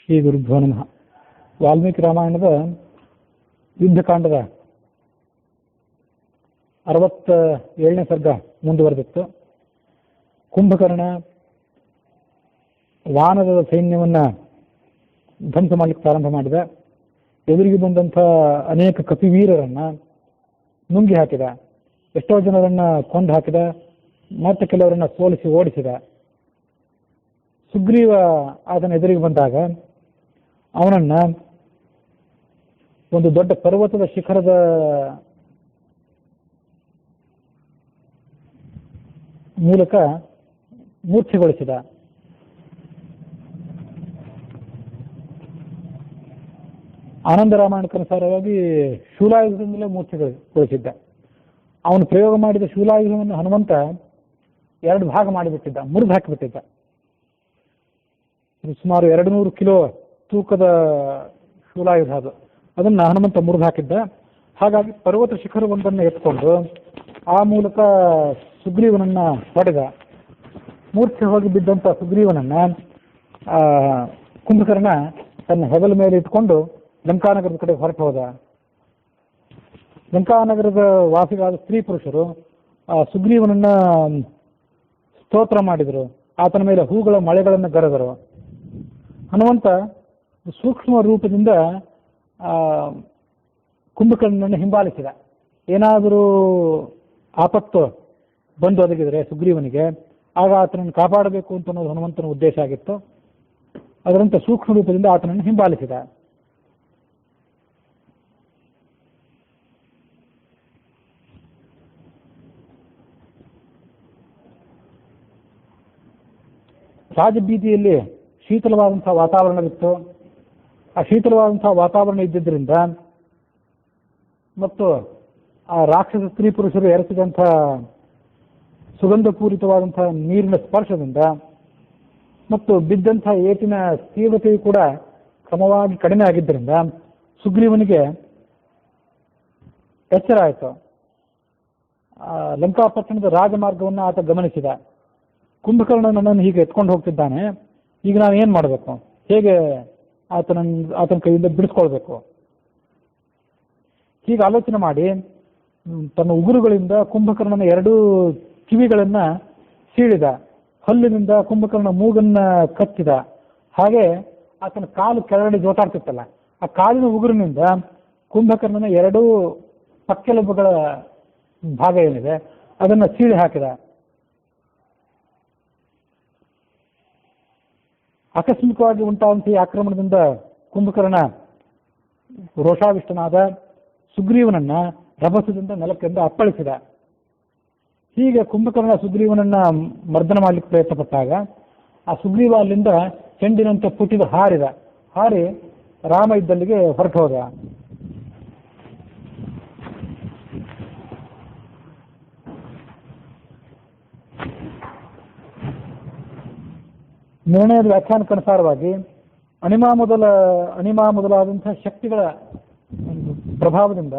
ಶ್ರೀ ಗುರುಭ್ಯೋ ನಮಃ. ವಾಲ್ಮೀಕಿ ರಾಮಾಯಣದ ಯುದ್ಧಕಾಂಡದ 67ನೇ ಸರ್ಗ ಮುಂದುವರೆದಿತ್ತು. ಕುಂಭಕರ್ಣ ವಾನರದ ಸೈನ್ಯವನ್ನು ಧ್ವಂಸ ಮಾಡಲಿಕ್ಕೆ ಪ್ರಾರಂಭ ಮಾಡಿದ. ಎದುರಿಗೆ ಬಂದಂಥ ಅನೇಕ ಕಪಿವೀರರನ್ನು ನುಂಗಿ ಹಾಕಿದ. ಎಷ್ಟೋ ಜನರನ್ನು ಕೊಂದು ಹಾಕಿದ, ಮತ್ತೆ ಕೆಲವರನ್ನು ಸೋಲಿಸಿ ಓಡಿಸಿದ. ಸುಗ್ರೀವ ಅದನ್ನು ಎದುರಿಗೆ ಬಂದಾಗ ಅವನನ್ನು ಒಂದು ದೊಡ್ಡ ಪರ್ವತದ ಶಿಖರದ ಮೂಲಕ ಮೂರ್ಛೆಗೊಳಿಸಿದ. ಆನಂದ ರಾಮಾಯಣಕ್ಕನುಸಾರವಾಗಿ ಶೂಲಾಯುಧದಿಂದಲೇ ಮೂರ್ಛೆಗೊಳಿಸಿದ್ದ. ಅವನು ಪ್ರಯೋಗ ಮಾಡಿದ ಶೂಲಾಯುಧವನ್ನು ಹನುಮಂತ 2 ಭಾಗ ಮಾಡಿಬಿಟ್ಟಿದ್ದ, ಮುರಿದು ಹಾಕಿಬಿಟ್ಟಿದ್ದ. ಸುಮಾರು 200 ಕಿಲೋ ತೂಕದ ಶೂಲಾಯುಧ ಅದು. ಅದನ್ನು ಹನುಮಂತ ಮುರಿದು ಹಾಕಿದ್ದ. ಹಾಗಾಗಿ ಪರ್ವತ ಶಿಖರವೊಂದನ್ನು ಎತ್ಕೊಂಡು ಆ ಮೂಲಕ ಸುಗ್ರೀವನನ್ನು ಹೊಡೆದ. ಮೂರ್ಛೆ ಹೋಗಿ ಬಿದ್ದಂಥ ಸುಗ್ರೀವನನ್ನು ಕುಂಭಕರ್ಣ ತನ್ನ ಹೆಗಲ ಮೇಲೆ ಇಟ್ಕೊಂಡು ಲಂಕಾನಗರದ ಕಡೆ ಹೊರಟು ಹೋದ. ಲಂಕಾನಗರದ ವಾಸಿಗಳಾದ ಸ್ತ್ರೀ ಪುರುಷರು ಸುಗ್ರೀವನನ್ನ ಸ್ತೋತ್ರ ಮಾಡಿದರು, ಆತನ ಮೇಲೆ ಹೂಗಳ ಮಳೆಗಳನ್ನು ಗರೆದರು. ಹನುಮಂತ ಸೂಕ್ಷ್ಮ ರೂಪದಿಂದ ಕುಂಭಕರ್ಣನನ್ನು ಹಿಂಬಾಲಿಸಿದ. ಏನಾದರೂ ಆಪತ್ತು ಬಂದು ಒದಗಿದರೆ ಸುಗ್ರೀವನಿಗೆ ಆಗ ಆತನನ್ನು ಕಾಪಾಡಬೇಕು ಅಂತ ಅನ್ನೋದು ಹನುಮಂತನ ಉದ್ದೇಶ ಆಗಿತ್ತು. ಅದರಂತೆ ಸೂಕ್ಷ್ಮ ರೂಪದಿಂದ ಆತನನ್ನು ಹಿಂಬಾಲಿಸಿದ. ರಾಜಬೀದಿಯಲ್ಲಿ ಶೀತಲವಾದಂತಹ ವಾತಾವರಣವಿತ್ತು. ಆ ಶೀತಲವಾದಂತಹ ವಾತಾವರಣ ಇದ್ದಿದ್ದರಿಂದ ಮತ್ತು ಆ ರಾಕ್ಷಸ ಸ್ತ್ರೀ ಪುರುಷರು ಎರಚಿದಂಥ ಸುಗಂಧಪೂರಿತವಾದಂಥ ನೀರಿನ ಸ್ಪರ್ಶದಿಂದ ಮತ್ತು ಬಿದ್ದಂಥ ಏಟಿನ ತೀವ್ರತೆಯು ಕೂಡ ಕ್ರಮವಾಗಿ ಕಡಿಮೆ ಆಗಿದ್ದರಿಂದ ಸುಗ್ರೀವನಿಗೆ ಎಚ್ಚರ ಆಯಿತು. ಲಂಕಾಪಟ್ಟಣದ ರಾಜಮಾರ್ಗವನ್ನು ಆತ ಗಮನಿಸಿದ. ಕುಂಭಕರ್ಣ ನನ್ನನ್ನು ಹೀಗೆ ಎತ್ಕೊಂಡು ಹೋಗ್ತಿದ್ದಾನೆ, ಈಗ ನಾನು ಏನು ಮಾಡಬೇಕು, ಹೇಗೆ ಆತನ ಕೈಯಿಂದ ಬಿಡಿಸ್ಕೊಳ್ಬೇಕು, ಹೀಗೆ ಆಲೋಚನೆ ಮಾಡಿ ತನ್ನ ಉಗುರುಗಳಿಂದ ಕುಂಭಕರ್ಣನ 2 ಕಿವಿಗಳನ್ನು ಸೀಳಿದ. ಹಲ್ಲಿನಿಂದ ಕುಂಭಕರ್ಣ ಮೂಗನ್ನ ಕಚ್ಚಿದ. ಹಾಗೆ ಆತನ ಕಾಲು ಕೆಳಗಡೆ ಜೋತಾಡ್ತಿತ್ತಲ್ಲ, ಆ ಕಾಲಿನ ಉಗುರಿನಿಂದ ಕುಂಭಕರ್ಣನ 2 ಪಕ್ಕೆಲುಬುಗಳ ಭಾಗ ಏನಿದೆ ಅದನ್ನು ಸೀಳಿ ಹಾಕಿದ. ಆಕಸ್ಮಿಕವಾಗಿ ಉಂಟಾದಂಥ ಈ ಆಕ್ರಮಣದಿಂದ ಕುಂಭಕರ್ಣ ರೋಷಾವಿಷ್ಟನಾದ. ಸುಗ್ರೀವನನ್ನ ರಭಸದಿಂದ ನೆಲಕ್ಕೆಂದು ಅಪ್ಪಳಿಸಿದ. ಹೀಗೆ ಕುಂಭಕರ್ಣ ಸುಗ್ರೀವನನ್ನ ಮರ್ದನ ಮಾಡಲಿಕ್ಕೆ ಪ್ರಯತ್ನ ಪಟ್ಟಾಗ ಆ ಸುಗ್ರೀವ ಅಲ್ಲಿಂದ ಚೆಂಡಿನಂತೆ ಪುಟಿದು ಹಾರಿ ರಾಮ ಇದ್ದಲ್ಲಿಗೆ ಹೊರಟು ಹೋದ. ನಿರ್ಣಯದ ವ್ಯಾಖ್ಯಾನಕ್ಕನುಸಾರವಾಗಿ ಅಣಿಮಾ ಮೊದಲಾದಂತಹ ಶಕ್ತಿಗಳ ಪ್ರಭಾವದಿಂದ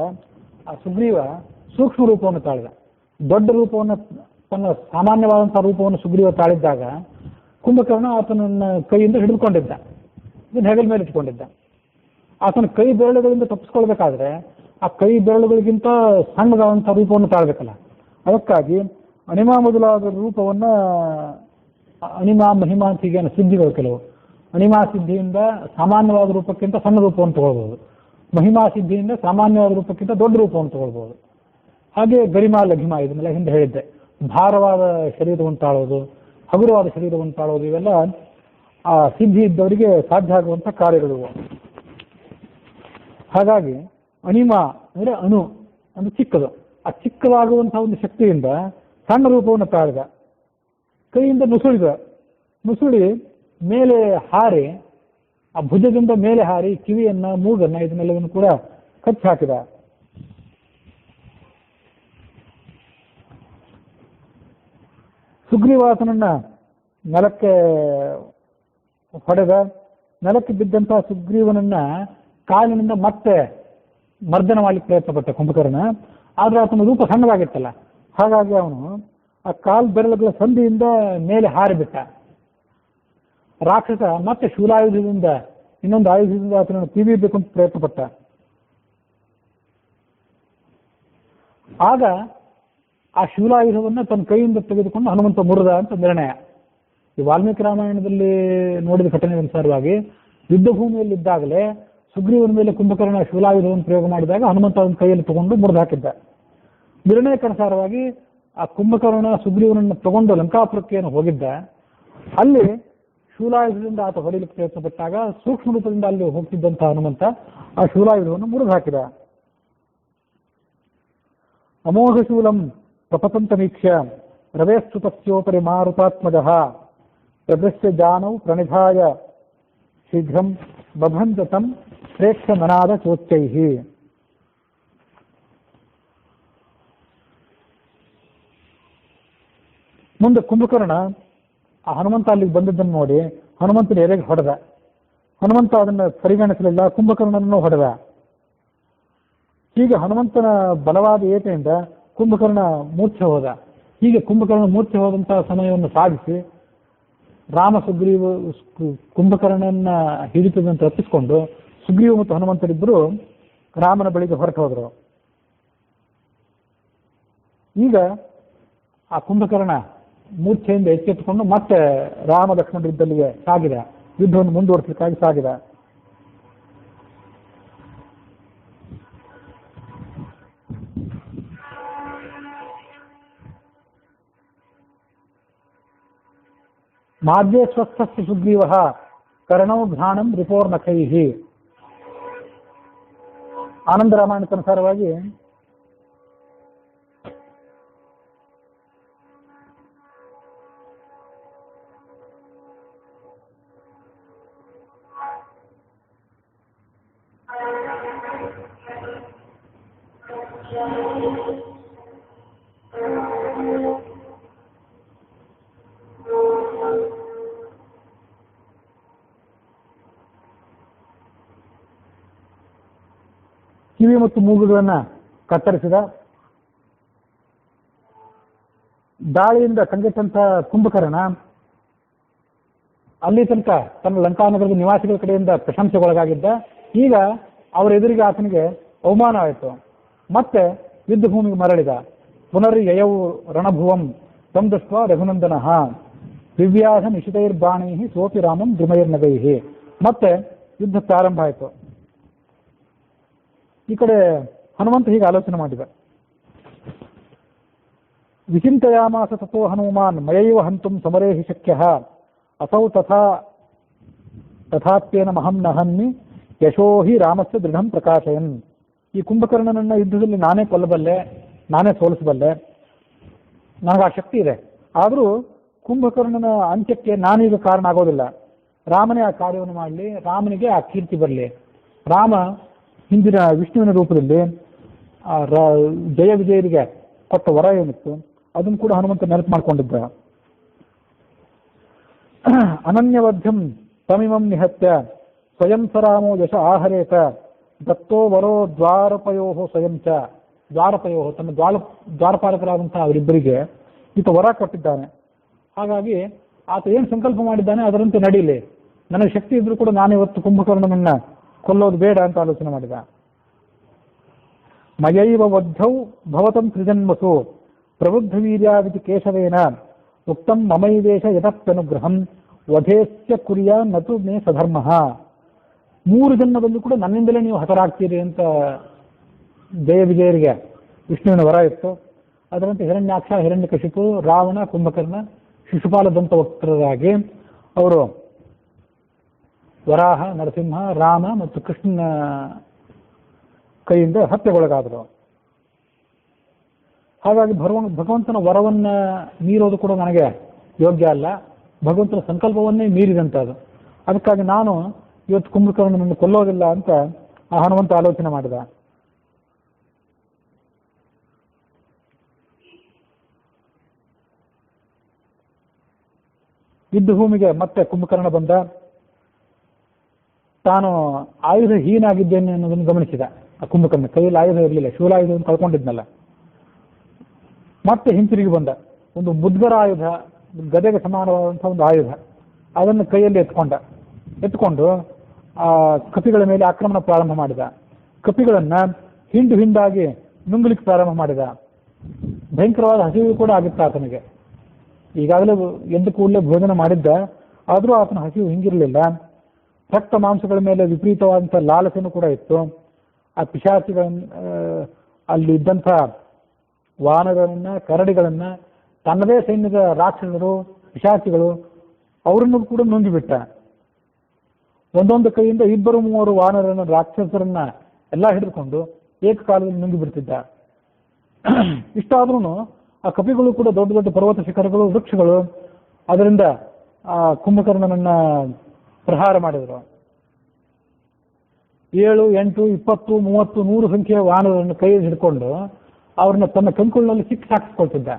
ಆ ಸುಗ್ರೀವ ಸೂಕ್ಷ್ಮ ರೂಪವನ್ನು ತಾಳಿದ. ದೊಡ್ಡ ರೂಪವನ್ನು, ತನ್ನ ಸಾಮಾನ್ಯವಾದಂತಹ ರೂಪವನ್ನು ಸುಗ್ರೀವ ತಾಳಿದ್ದಾಗ ಕುಂಭಕರ್ಣ ಆತನನ್ನ ಕೈಯಿಂದ ಹಿಡಿದುಕೊಂಡಿದ್ದ, ಇದನ್ನು ಹೆಗಲ ಮೇಲೆ ಇಟ್ಕೊಂಡಿದ್ದ. ಆತನ ಕೈ ಬೆರಳುಗಳಿಂದ ತಪ್ಪಿಸ್ಕೊಳ್ಬೇಕಾದ್ರೆ ಆ ಕೈ ಬೆರಳುಗಳಿಗಿಂತ ಸಣ್ಣದಾದಂತಹ ರೂಪವನ್ನು ತಾಳ್ಬೇಕಲ್ಲ. ಅದಕ್ಕಾಗಿ ಅಣಿಮಾ ಮೊದಲಾದ ರೂಪವನ್ನು ಅಣಿಮಾ ಮಹಿಮಾ ಅಂತ ಹೀಗೆ ಸಿದ್ಧಿಗಳು ಕೆಲವು. ಅಣಿಮಾ ಸಿದ್ಧಿಯಿಂದ ಸಾಮಾನ್ಯವಾದ ರೂಪಕ್ಕಿಂತ ಸಣ್ಣ ರೂಪವನ್ನು ತಗೊಳ್ಬಹುದು, ಮಹಿಮಾ ಸಿದ್ಧಿಯಿಂದ ಸಾಮಾನ್ಯವಾದ ರೂಪಕ್ಕಿಂತ ದೊಡ್ಡ ರೂಪವನ್ನು ತಗೊಳ್ಬಹುದು. ಹಾಗೆ ಗರಿಮಾ ಲಘಿಮಾ ಇದನ್ನೆಲ್ಲ ಹಿಂದೆ ಹೇಳಿದ್ದೆ. ಭಾರವಾದ ಶರೀರವನ್ನು ತಾಳೋದು, ಹಗುರವಾದ ಶರೀರವನ್ನು ತಾಳೋದು, ಇವೆಲ್ಲ ಆ ಸಿದ್ಧಿ ಇದ್ದವರಿಗೆ ಸಾಧ್ಯ ಆಗುವಂಥ ಕಾರ್ಯಗಳು. ಹಾಗಾಗಿ ಅಣಿಮಾ ಅಂದರೆ ಅಣು ಅಂದ್ರೆ ಚಿಕ್ಕದು. ಆ ಚಿಕ್ಕದಾಗುವಂತಹ ಒಂದು ಶಕ್ತಿಯಿಂದ ಸಣ್ಣ ರೂಪವನ್ನು ತಾಳಿದ. ಕೈಯಿಂದ ನುಸುಳಿ ಮೇಲೆ ಹಾರಿ, ಆ ಭುಜದಿಂದ ಮೇಲೆ ಹಾರಿ ಕಿವಿಯನ್ನ, ಮೂಗನ್ನ ಇದನ್ನೆಲ್ಲವನ್ನು ಕೂಡ ಕಚ್ಚಿ ಹಾಕಿದ. ಸುಗ್ರೀವಾಸನನ್ನ ನೆಲಕ್ಕೆ ಹೊಡೆದ. ನೆಲಕ್ಕೆ ಬಿದ್ದಂತಹ ಸುಗ್ರೀವನನ್ನ ಕಾಲಿನಿಂದ ಮತ್ತೆ ಮರ್ದನ ಮಾಡಲಿಕ್ಕೆ ಪ್ರಯತ್ನ ಪಟ್ಟ ಕುಂಭಕರ್ಣ. ಆದ್ರೆ ಆತನ ರೂಪ ಸಣ್ಣವಾಗಿತ್ತಲ್ಲ, ಹಾಗಾಗಿ ಅವನು ಆ ಕಾಲು ಬೆರಳುಗಳ ಸಂಧಿಯಿಂದ ಮೇಲೆ ಹಾರಿಬಿಟ್ಟ. ರಾಕ್ಷಸ ಮತ್ತೆ ಶೂಲಾಯುಧದಿಂದ ಇನ್ನೊಂದು ಆಯುಧದಿಂದ ಆತನನ್ನು ಕಿವಿಬೇಕು ಅಂತ ಪ್ರಯತ್ನ ಪಟ್ಟ. ಆಗ ಆ ಶೂಲಾಯುಧವನ್ನು ತನ್ನ ಕೈಯಿಂದ ತೆಗೆದುಕೊಂಡು ಹನುಮಂತ ಮುರಿದ ಅಂತ ನಿರ್ಣಯ. ಈ ವಾಲ್ಮೀಕಿ ರಾಮಾಯಣದಲ್ಲಿ ನೋಡಿದ ಘಟನೆ ಅನುಸಾರವಾಗಿ ಯುದ್ಧ ಭೂಮಿಯಲ್ಲಿದ್ದಾಗಲೇ ಸುಗ್ರೀವನ ಮೇಲೆ ಕುಂಭಕರ್ಣ ಶೂಲಾಯುಧವನ್ನು ಪ್ರಯೋಗ ಮಾಡಿದಾಗ ಹನುಮಂತ ಅವನ ಕೈಯಲ್ಲಿ ತಗೊಂಡು ಮುರಿದು ಹಾಕಿದ್ದ. ನಿರ್ಣಯಕ್ಕನುಸಾರವಾಗಿ ಆ ಕುಂಭಕರ್ಣ ಸುಗ್ರೀವನನ್ನು ತಗೊಂಡು ಲಂಕಾಪುರಕ್ಕೆ ಹೋಗಿದ್ದ. ಅಲ್ಲಿ ಶೂಲಾಯುಧದಿಂದ ಆತ ಹೊಡೆಯಲಿಕ್ಕೆ ಪ್ರಯತ್ನ ಪಟ್ಟಾಗ ಸೂಕ್ಷ್ಮ ರೂಪದಿಂದ ಅಲ್ಲಿ ಹೋಗ್ತಿದ್ದಂಥ ಹನುಮಂತ ಆ ಶೂಲಾಯುಧವನ್ನು ಮುರಿದು ಹಾಕಿದ. ಅಮೋಘ ಶೂಲಂ ಪ್ರಪತಂತಮೀಕ್ಷ್ಯ ರವೇಸ್ತು ತಸ್ಯೋಪರಿ ಮಾರುತಾತ್ಮಜಃ ಪ್ರದೃಶ್ಯ ಜಾನೌ ಪ್ರಣಿಧಾಯ ಶೀಘ್ರಂ ಬಭಂಜತಂ ಪ್ರೇಕ್ಷ ನನಾದ ಚೋಚ್ಚೈಃ. ಮುಂದೆ ಕುಂಭಕರ್ಣ ಆ ಹನುಮಂತ ಅಲ್ಲಿಗೆ ಬಂದಿದ್ದನ್ನು ನೋಡಿ ಹನುಮಂತನ ಎಲೆಗೆ ಹೊಡೆದ. ಹನುಮಂತ ಅದನ್ನು ಪರಿಗಣಿಸಲಿಲ್ಲ, ಕುಂಭಕರ್ಣನನ್ನು ಹೊಡೆದ. ಹೀಗೆ ಹನುಮಂತನ ಬಲವಾದ ಏಟೆಯಿಂದ ಕುಂಭಕರ್ಣ ಮೂರ್ಛೆ ಹೋದ. ಹೀಗೆ ಕುಂಭಕರ್ಣ ಮೂರ್ಛೆ ಹೋದಂತಹ ಸಮಯವನ್ನು ಸಾಧಿಸಿ ರಾಮ ಸುಗ್ರೀವ ಕುಂಭಕರ್ಣನ ಹಿಡಿತದಂತೆ ತಪ್ಪಿಸಿಕೊಂಡು ಸುಗ್ರೀವ ಮತ್ತು ಹನುಮಂತರಿಬ್ಬರು ರಾಮನ ಬಳಿಗೆ ಹೊರಟು ಹೋದರು. ಈಗ ಆ ಕುಂಭಕರ್ಣ ಮೂರ್ಛೆಯಿಂದ ಎಚ್ಚೆತ್ತುಕೊಂಡು ಮತ್ತೆ ರಾಮ ಲಕ್ಷ್ಮಣರಿದ್ದಲ್ಲಿಗೆ ಸಾಗಿದ, ಯುದ್ಧವನ್ನು ಮುಂದುವರಿಸಲಿಕ್ಕಾಗಿ ಸಾಗಿದ. ಮಾಧ್ಯೆ ಸ್ವಸ್ಥಸ್ಯ ಸುಗ್ರೀವಃ ಕರ್ಣೌ ಘ್ರಾಣಂ ರಿಪೋರ್ನಖೈಃ. ಆನಂದ ರಾಮಾಯಣಕ್ಕನುಸಾರವಾಗಿ ಕಿವಿ ಮತ್ತು ಮೂಗುಗಳನ್ನು ಕತ್ತರಿಸಿದ. ದಾಳಿಯಿಂದ ಕಂಗೆಟ್ಟಂತ ಕುಂಭಕರ್ಣ ಅಲ್ಲಿ ತನಕ ತನ್ನ ಲಂಕಾನಗರದ ನಿವಾಸಿಗಳ ಕಡೆಯಿಂದ ಪ್ರಶಂಸೆಗೊಳಗಾಗಿದ್ದ. ಈಗ ಅವರ ಎದುರಿಗೆ ಆತನಿಗೆ ಅವಮಾನ ಆಯಿತು. ಮತ್ತೆ ಯುದ್ಧ ಭೂಮಿಗೆ ಮರಳಿದ. ಪುನರ್ಯಯೌ ರಣಭುವಂ ತಂ ದೃಷ್ಟ್ವಾ ರಘುನಂದನಃ ದಿವ್ಯಾಧ ನಿಶಿತೈರ್ಬಾಣೈಃ ಸೋಪಿ ರಾಮಂ ದ್ರುಮೈರ್ನಗೈಃ. ಮತ್ತೆ ಯುದ್ಧ ಪ್ರಾರಂಭ ಆಯಿತು. ಈ ಕಡೆ ಹನುಮಂತ ಹೀಗೆ ಆಲೋಚನೆ ಮಾಡಿದ. ವಿಚಿಂತಯಾಮಾಸ ತಥೋ ಹನುಮಾನ್ ಮಯೈವ ಹಂತುಂ ಸಮರೇ ಹಿ ಶಕ್ಯಃ ಅಸೌ ತಥಾತ್ಯೇನ ಮಹಂ ನಹನ್ನಿ ಯಶೋ ಹಿ ರಾಮಸ್ಯ ದೃಢಂ ಪ್ರಕಾಶಯನ್. ಈ ಕುಂಭಕರ್ಣನನ್ನ ಯುದ್ಧದಲ್ಲಿ ನಾನೇ ಕೊಲ್ಲಬಲ್ಲೆ, ನಾನೇ ಸೋಲಿಸಬಲ್ಲೆ, ನನಗೆ ಆ ಶಕ್ತಿ ಇದೆ. ಆದರೂ ಕುಂಭಕರ್ಣನ ಅಂತ್ಯಕ್ಕೆ ನಾನೀಗ ಕಾರಣ ಆಗೋದಿಲ್ಲ. ರಾಮನೇ ಆ ಕಾರ್ಯವನ್ನು ಮಾಡಲಿ, ರಾಮನಿಗೆ ಆ ಕೀರ್ತಿ ಬರಲಿ. ರಾಮ ಹಿಂದಿನ ವಿಷ್ಣುವಿನ ರೂಪದಲ್ಲಿ ಜಯ ವಿಜಯರಿಗೆ ಕೊಟ್ಟ ವರ ಏನಿತ್ತು ಅದನ್ನು ಕೂಡ ಹನುಮಂತ ನೆನಪು ಮಾಡಿಕೊಂಡಿದ್ದ. ಅನನ್ಯವಧ್ಯಂ ತಮಿಮಂ ನಿಹತ್ಯ ಸ್ವಯಂ ಸರಾಮೋ ಯಶ ಆಹರೇತ ದತ್ತೋ ವರೋ ದ್ವಾರಪಯೋ ಸ್ವಯಂ ಚ. ದ್ವಾರಪಯೋ ತನ್ನ ದ್ವಾರಪಾಲಕರಾದಂತಹ ಅವರಿಬ್ಬರಿಗೆ ಈತ ವರ ಕೊಟ್ಟಿದ್ದಾನೆ. ಹಾಗಾಗಿ ಆತ ಏನು ಸಂಕಲ್ಪ ಮಾಡಿದ್ದಾನೆ ಅದರಂತೆ ನಡೀಲಿ, ನನಗೆ ಶಕ್ತಿ ಇದ್ರೂ ಕೂಡ ನಾನು ಇವತ್ತು ಕುಂಭಕರ್ಣನನ್ನ ಕೊಲ್ಲೋದು ಬೇಡ ಅಂತ ಆಲೋಚನೆ ಮಾಡಿದ. ಮಯೈವ ವದ್ಧೌ ಭವತಂ ತ್ರಿಜನ್ಮಸು ಪ್ರಬುದ್ಧ ವೀರ್ಯಾದಿತಿ ಕೇಶವೇನ ಉಕ್ತಂ ಮಮೈವೇಶ ಯತಪ್ಯನುಗ್ರಹಂ ವಧೇಶ್ಚ ಕುರ್ಯ ನತು ಮೇ ಸಧರ್ಮ. 3 ಜನ್ಮದಲ್ಲೂ ಕೂಡ ನನ್ನಿಂದಲೇ ನೀವು ಹತರಾಗ್ತೀರಿ ಅಂತ ಜಯ ವಿಜಯರಿಗೆ ವಿಷ್ಣುವಿನ ವರ ಇತ್ತು. ಅದರಂತೆ ಹಿರಣ್ಯಾಕ್ಷ, ಹಿರಣ್ಯಕಶಿಪು, ರಾವಣ, ಕುಂಭಕರ್ಣ, ಶಿಶುಪಾಲ ದಂತವಕ್ತರಾಗಿ ಅವರು ವರಾಹ, ನರಸಿಂಹ, ರಾಮ ಮತ್ತು ಕೃಷ್ಣನ ಕೈಯಿಂದ ಹತ್ಯೆಗೊಳಗಾದರು. ಹಾಗಾಗಿ ಭಗವಂತನ ವರವನ್ನ ಮೀರೋದು ಕೂಡ ನನಗೆ ಯೋಗ್ಯ ಅಲ್ಲ, ಭಗವಂತನ ಸಂಕಲ್ಪವನ್ನೇ ಮೀರಿದಂಥದ್ದು. ಅದಕ್ಕಾಗಿ ನಾನು ಇವತ್ತು ಕುಂಭಕರ್ಣನನ್ನು ಕೊಲ್ಲೋದಿಲ್ಲ ಅಂತ ಆ ಹನುಮಂತ ಆಲೋಚನೆ ಮಾಡಿದ. ಯುದ್ಧ ಭೂಮಿಗೆ ಮತ್ತೆ ಕುಂಭಕರ್ಣ ಬಂದ. ತಾನು ಆಯುಧ ಹೀನಾಗಿದ್ದೇನೆ ಅನ್ನೋದನ್ನು ಗಮನಿಸಿದ. ಆ ಕುಂಭಕರ್ಣ ಕೈಯಲ್ಲಿ ಆಯುಧ ಇರಲಿಲ್ಲ, ಶೂಲಾಯುಧವನ್ನು ಕಳ್ಕೊಂಡಿದ್ನಲ್ಲ. ಮತ್ತೆ ಹಿಂತಿರುಗಿ ಬಂದ. ಒಂದು ಮುದ್ಗರ ಆಯುಧ, ಗದೆಗೆ ಸಮಾನವಾದಂತಹ ಒಂದು ಆಯುಧ, ಅದನ್ನು ಕೈಯಲ್ಲಿ ಎತ್ಕೊಂಡು ಆ ಕಪಿಗಳ ಮೇಲೆ ಆಕ್ರಮಣ ಪ್ರಾರಂಭ ಮಾಡಿದ. ಕಪಿಗಳನ್ನ ಹಿಂಡು ಹಿಂಡಾಗಿ ನುಂಗಲಿಕ್ಕೆ ಪ್ರಾರಂಭ ಮಾಡಿದ. ಭಯಂಕರವಾದ ಹಸಿವು ಕೂಡ ಆಗಿತ್ತು ಆತನಿಗೆ. ಈಗಾಗಲೇ ಎದ್ದು ಕೂಡಲೇ ಭೋಜನ ಮಾಡಿದ್ದ, ಆದರೂ ಆತನ ಹಸಿವು ಹಿಂಗಿರಲಿಲ್ಲ. ರಕ್ತ ಮಾಂಸಗಳ ಮೇಲೆ ವಿಪರೀತವಾದಂಥ ಲಾಲಸೆನೂ ಕೂಡ ಇತ್ತು. ಆ ಪಿಶಾಚಿಗಳನ್ನ, ಅಲ್ಲಿ ಇದ್ದಂಥ ವಾನರನ್ನ, ಕರಡಿಗಳನ್ನ, ತನ್ನದೇ ಸೈನ್ಯದ ರಾಕ್ಷಸರು, ಪಿಶಾಚಿಗಳು ಅವರನ್ನು ಕೂಡ ನುಂಗಿಬಿಟ್ಟ. ಒಂದೊಂದು ಕೈಯಿಂದ 2-3 ವಾನರನ್ನ, ರಾಕ್ಷಸರನ್ನ ಎಲ್ಲ ಹಿಡಿದುಕೊಂಡು ಏಕಕಾಲದಲ್ಲಿ ನುಂಗಿ ಬಿಡ್ತಿದ್ದ. ಇಷ್ಟಾದ್ರೂ ಆ ಕಪಿಗಳು ಕೂಡ ದೊಡ್ಡ ದೊಡ್ಡ ಪರ್ವತ ಶಿಖರಗಳು, ವೃಕ್ಷಗಳು, ಅದರಿಂದ ಆ ಕುಂಭಕರ್ಣನನ್ನ ಪ್ರಹಾರ ಮಾಡಿದರು. 7, 8, 20, 30, 100 ಸಂಖ್ಯೆಯ ವಾನರನ್ನು ಕೈಯಲ್ಲಿ ಹಿಡ್ಕೊಂಡು ಅವ್ರನ್ನ ತನ್ನ ಕಂಕುಳಿನಲ್ಲಿ ಸಿಕ್ಕಿ ಹಾಕಿಸ್ಕೊಳ್ತಿದ್ದ.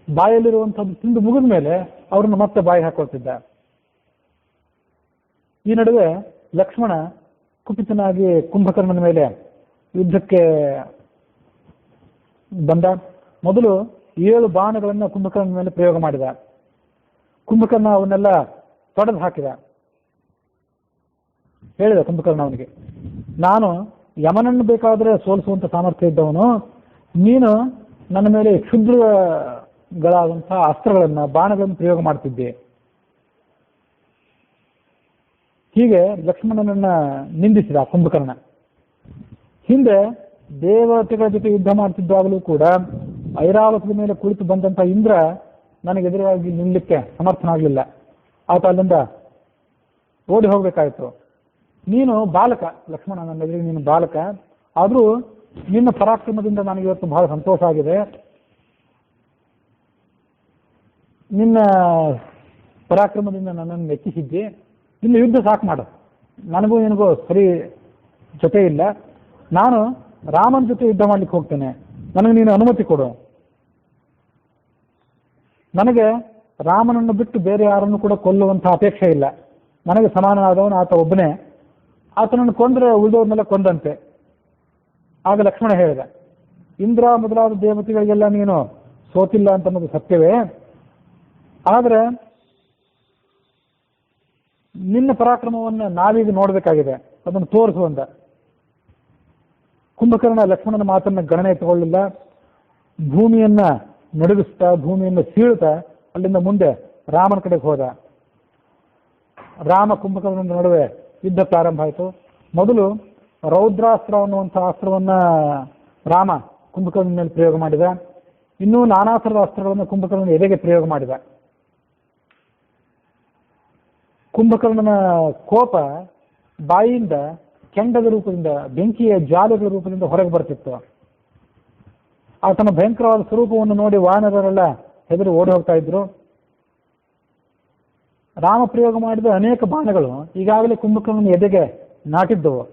ಬಾಯಲ್ಲಿರುವಂಥದ್ದು ತಿಂದು ಮುಗಿದ ಮೇಲೆ ಅವ್ರನ್ನ ಮತ್ತೆ ಬಾಯಿ ಹಾಕೊಳ್ತಿದ್ದ. ಈ ನಡುವೆ ಲಕ್ಷ್ಮಣ ಕುಪಿತನಾಗಿ ಕುಂಭಕರ್ಣನ ಮೇಲೆ ಯುದ್ಧಕ್ಕೆ ಬಂದ. ಮೊದಲು 7 ಬಾಣಗಳನ್ನು ಕುಂಭಕರ್ಣನ ಮೇಲೆ ಪ್ರಯೋಗ ಮಾಡಿದ. ಕುಂಭಕರ್ಣ ಅವನ್ನೆಲ್ಲ ತೊಡೆದು ಹಾಕಿದ. ಹೇಳಿದ ಕುಂಭಕರ್ಣ ಅವನಿಗೆ, ನಾನು ಯಮನನ್ನು ಬೇಕಾದರೆ ಸೋಲಿಸುವಂತ ಸಾಮರ್ಥ್ಯ ಇದ್ದವನು, ನೀನು ನನ್ನ ಮೇಲೆ ಕ್ಷುದ್ರಗಳಾದಂತಹ ಅಸ್ತ್ರಗಳನ್ನ, ಬಾಣಗಳನ್ನು ಪ್ರಯೋಗ ಮಾಡ್ತಿದ್ದೆ. ಹೀಗೆ ಲಕ್ಷ್ಮಣನನ್ನ ನಿಂದಿಸಿದ ಕುಂಭಕರ್ಣ. ಹಿಂದೆ ದೇವತೆಗಳ ಜೊತೆ ಯುದ್ಧ ಮಾಡ್ತಿದ್ದಾಗಲೂ ಕೂಡ ಐರಾವತದ ಮೇಲೆ ಕುಳಿತು ಬಂದಂತ ಇಂದ್ರ ನನಗೆ ಎದುರಾಗಿ ನಿಲ್ಲಕ್ಕೆ ಸಮರ್ಥನಾಗಲಿಲ್ಲ. ಆತ ಅಲ್ಲಿಂದ ಓಡಿ ಹೋಗ್ಬೇಕಾಯ್ತು. ನೀನು ಬಾಲಕ ಲಕ್ಷ್ಮಣ, ನನ್ನ ಎದುರಿಗೆ ನೀನು ಬಾಲಕ, ಆದರೂ ನಿನ್ನ ಪರಾಕ್ರಮದಿಂದ ನನಗೆ ಇವತ್ತು ಬಹಳ ಸಂತೋಷ ಆಗಿದೆ. ನಿನ್ನ ಪರಾಕ್ರಮದಿಂದ ನನ್ನನ್ನು ಮೆಚ್ಚಿಸಿದ್ದೆ. ಇನ್ನು ಯುದ್ಧ ಸಾಕು ಮಾಡು, ನನಗೂ ನಿನಗೂ ಸರಿ ಜೊತೆ ಇಲ್ಲ. ನಾನು ರಾಮನ ಜೊತೆ ಯುದ್ಧ ಮಾಡ್ಲಿಕ್ಕೆ ಹೋಗ್ತೇನೆ, ನನಗೆ ನೀನು ಅನುಮತಿ ಕೊಡು. ನನಗೆ ರಾಮನನ್ನು ಬಿಟ್ಟು ಬೇರೆ ಯಾರನ್ನು ಕೂಡ ಕೊಲ್ಲುವಂತಹ ಅಪೇಕ್ಷೆ ಇಲ್ಲ. ನನಗೆ ಸಮಾನನಾದವನು ಆತ ಒಬ್ಬನೇ. ಆತನನ್ನು ಕೊಂದ್ರೆ ಉಳಿದವ್ರನ್ನೆಲ್ಲ ಕೊಂದಂತೆ. ಆಗ ಲಕ್ಷ್ಮಣ ಹೇಳಿದ, ಇಂದ್ರ ಮೊದಲಾದ ದೇವತೆಗಳಿಗೆಲ್ಲ ನೀನು ಸೋತಿಲ್ಲ ಅಂತ ಅನ್ನೋದು ಸತ್ಯವೇ, ಆದರೆ ನಿನ್ನ ಪರಾಕ್ರಮವನ್ನು ನಾವೀಗ ನೋಡಬೇಕಾಗಿದೆ, ಅದನ್ನು ತೋರಿಸುವಂತ. ಕುಂಭಕರ್ಣ ಲಕ್ಷ್ಮಣನ ಮಾತನ್ನ ಗಣನೆ ತಗೊಳ್ಳಿಲ್ಲ. ಭೂಮಿಯನ್ನ ನಡುಗಿಸ್ತಾ, ಭೂಮಿಯನ್ನು ಸೀಳ್ತಾ ಅಲ್ಲಿಂದ ಮುಂದೆ ರಾಮನ ಕಡೆಗೆ ಹೋದ. ರಾಮ ಕುಂಭಕರ್ಣನ ನಡುವೆ ಯುದ್ಧ ಪ್ರಾರಂಭ ಆಯಿತು. ಮೊದಲು ರೌದ್ರಾಸ್ತ್ರ ಅನ್ನುವಂಥ ಅಸ್ತ್ರವನ್ನ ರಾಮ ಕುಂಭಕರ್ಣನ ಮೇಲೆ ಪ್ರಯೋಗ ಮಾಡಿದ. ಇನ್ನೂ ನಾನಾ ಥರದ ಅಸ್ತ್ರಗಳನ್ನು ಕುಂಭಕರ್ಣನ ಎದೆಗೆ ಪ್ರಯೋಗ ಮಾಡಿದ. ಕುಂಭಕರ್ಣನ ಕೋಪ ಬಾಯಿಯಿಂದ ಕೆಂಡದ ರೂಪದಿಂದ, ಬೆಂಕಿಯ ಜ್ವಾಲೆಗಳ ರೂಪದಿಂದ ಹೊರಗೆ ಬರ್ತಿತ್ತು. ಆತನ ಭಯಂಕರವಾದ ಸ್ವರೂಪವನ್ನು ನೋಡಿ ವಾನರರೆಲ್ಲ ಹೆದರಿ ಓಡಿ ಹೋಗ್ತಾ ಇದ್ರು. ರಾಮ ಪ್ರಯೋಗ ಮಾಡಿದ ಅನೇಕ ಬಾಣಗಳು ಈಗಾಗಲೇ ಕುಂಭಕರ್ಣನ ಎದೆಗೆ ನಾಟಿದ್ದವು.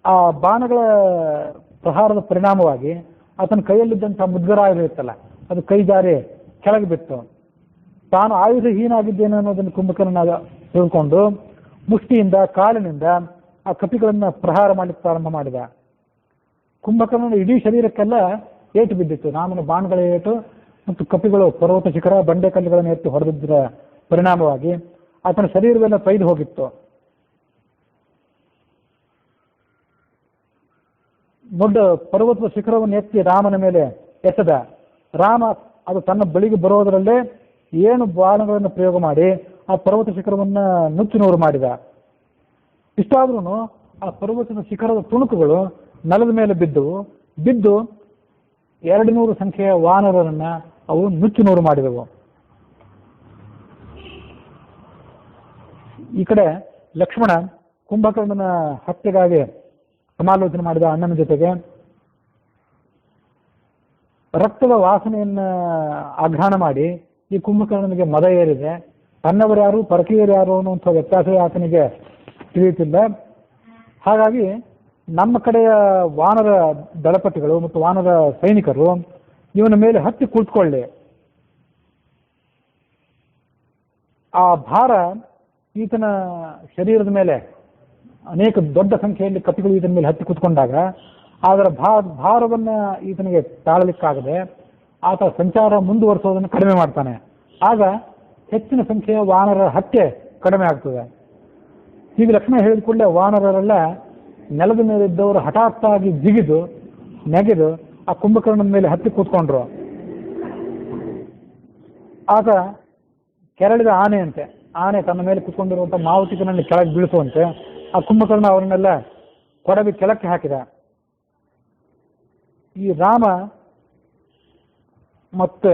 ಆ ಬಾಣಗಳ ಪ್ರಹಾರದ ಪರಿಣಾಮವಾಗಿ ಆತನ ಕೈಯಲ್ಲಿದ್ದಂತಹ ಮುದ್ಗರಾಯುಧ ಇರುತ್ತಲ್ಲ, ಅದು ಕೈ ಜಾರಿ ಕೆಳಗೆ ಬಿತ್ತು. ತಾನು ಆಯುಧಹೀನಾಗಿದ್ದೇನೆ ಅನ್ನೋದನ್ನು ಕುಂಭಕರ್ಣ ತಿಳ್ಕೊಂಡು ಮುಷ್ಟಿಯಿಂದ, ಕಾಲಿನಿಂದ ಆ ಕಪಿಗಳನ್ನ ಪ್ರಹಾರ ಮಾಡಲಿಕ್ಕೆ ಪ್ರಾರಂಭ ಮಾಡಿದ. ಕುಂಭಕರ್ಣನ ಇಡೀ ಶರೀರಕ್ಕೆಲ್ಲ ಏಟು ಬಿದ್ದಿತ್ತು. ರಾಮನ ಬಾಣಗಳ ಏಟು ಮತ್ತು ಕಪಿಗಳು ಪರ್ವತ ಶಿಖರ, ಬಂಡೆ ಕಲ್ಲುಗಳನ್ನು ಎತ್ತಿ ಹೊಡೆದಿದ್ದರ ಪರಿಣಾಮವಾಗಿ ಆತನ ಶರೀರವೆಲ್ಲ ತೊಯ್ದು ಹೋಗಿತ್ತು. ದೊಡ್ಡ ಪರ್ವತದ ಶಿಖರವನ್ನು ಎತ್ತಿ ರಾಮನ ಮೇಲೆ ಎಸೆದ. ರಾಮ ಅದು ತನ್ನ ಬಳಿಗೆ ಬರೋದರಲ್ಲೇ 7 ಬಾಣಗಳನ್ನು ಪ್ರಯೋಗ ಮಾಡಿ ಆ ಪರ್ವತ ಶಿಖರವನ್ನ ನುಚ್ಚು ನೂರು ಮಾಡಿದ. ಇಷ್ಟಾದ್ರೂ ಆ ಪರ್ವತದ ಶಿಖರದ ತುಣುಕುಗಳು ನೆಲದ ಮೇಲೆ ಬಿದ್ದು 200 ಸಂಖ್ಯೆಯ ವಾನರರನ್ನ ಅವು ನುಚ್ಚು ನೂರು ಮಾಡಿದವು. ಈ ಕಡೆ ಲಕ್ಷ್ಮಣ ಕುಂಭಕರ್ಣನ ಹತ್ಯೆಗಾಗಿ ಸಮಾಲೋಚನೆ ಮಾಡಿದ ಅಣ್ಣನ ಜೊತೆಗೆ. ರಕ್ತದ ವಾಸನೆಯನ್ನ ಆಘ್ರಾಣ ಮಾಡಿ ಈ ಕುಂಭಕರ್ಣನಿಗೆ ಮದ ಏರಿದೆ. ತನ್ನವರು ಯಾರು, ಪರಕೀಯರು ಯಾರು ಅನ್ನುವಂಥ ವ್ಯತ್ಯಾಸವೇ ಆತನಿಗೆ ತಿಳಿಯುತ್ತಿಲ್ಲ. ಹಾಗಾಗಿ ನಮ್ಮ ಕಡೆಯ ವಾನರ ದಳಪತಿಗಳು ಮತ್ತು ವಾನರ ಸೈನಿಕರು ಇವನ ಮೇಲೆ ಹತ್ತಿ ಕುಳಿತುಕೊಳ್ಳಿ, ಆ ಭಾರ ಈತನ ಶರೀರದ ಮೇಲೆ ಅನೇಕ ದೊಡ್ಡ ಸಂಖ್ಯೆಯಲ್ಲಿ ಕಪಿಗಳು ಈತನ ಮೇಲೆ ಹತ್ತಿ ಕುತ್ಕೊಂಡಾಗ ಅದರ ಭಾರವನ್ನ ಈತನಿಗೆ ತಾಳಲಿಕ್ಕಾಗದೆ ಆತ ಸಂಚಾರ ಮುಂದುವರಿಸೋದನ್ನು ಕಡಿಮೆ ಮಾಡ್ತಾನೆ. ಆಗ ಹೆಚ್ಚಿನ ಸಂಖ್ಯೆಯ ವಾನರ ಹತ್ಯೆ ಕಡಿಮೆ ಆಗ್ತದೆ. ಹೀಗೆ ಲಕ್ಷ್ಮಣ ಹೇಳಿದ ಕೂಡಲೇ ವಾನರರೆಲ್ಲ ನೆಲದ ಮೇಲೆ ಇದ್ದವರು ಹಠಾತ್ತಾಗಿ ಜಿಗಿದು ನೆಗೆದು ಆ ಕುಂಭಕರ್ಣನ ಮೇಲೆ ಹತ್ತಿ ಕೂತ್ಕೊಂಡ್ರು. ಆಗ ಕೆರಳಿದ ಆನೆಯಂತೆ ಆನೆ ತನ್ನ ಮೇಲೆ ಕೂತ್ಕೊಂಡಿರುವಂಥ ಮಾವುತಿಕನನ್ನು ಕೆಳಗೆ ಬೀಳಿಸುವಂತೆ ಆ ಕುಂಭಕರ್ಣ ಅವರನ್ನೆಲ್ಲ ಕೊಡವಿ ಕೆಳಕ್ಕೆ ಹಾಕಿದ. ಈ ರಾಮ ಮತ್ತೆ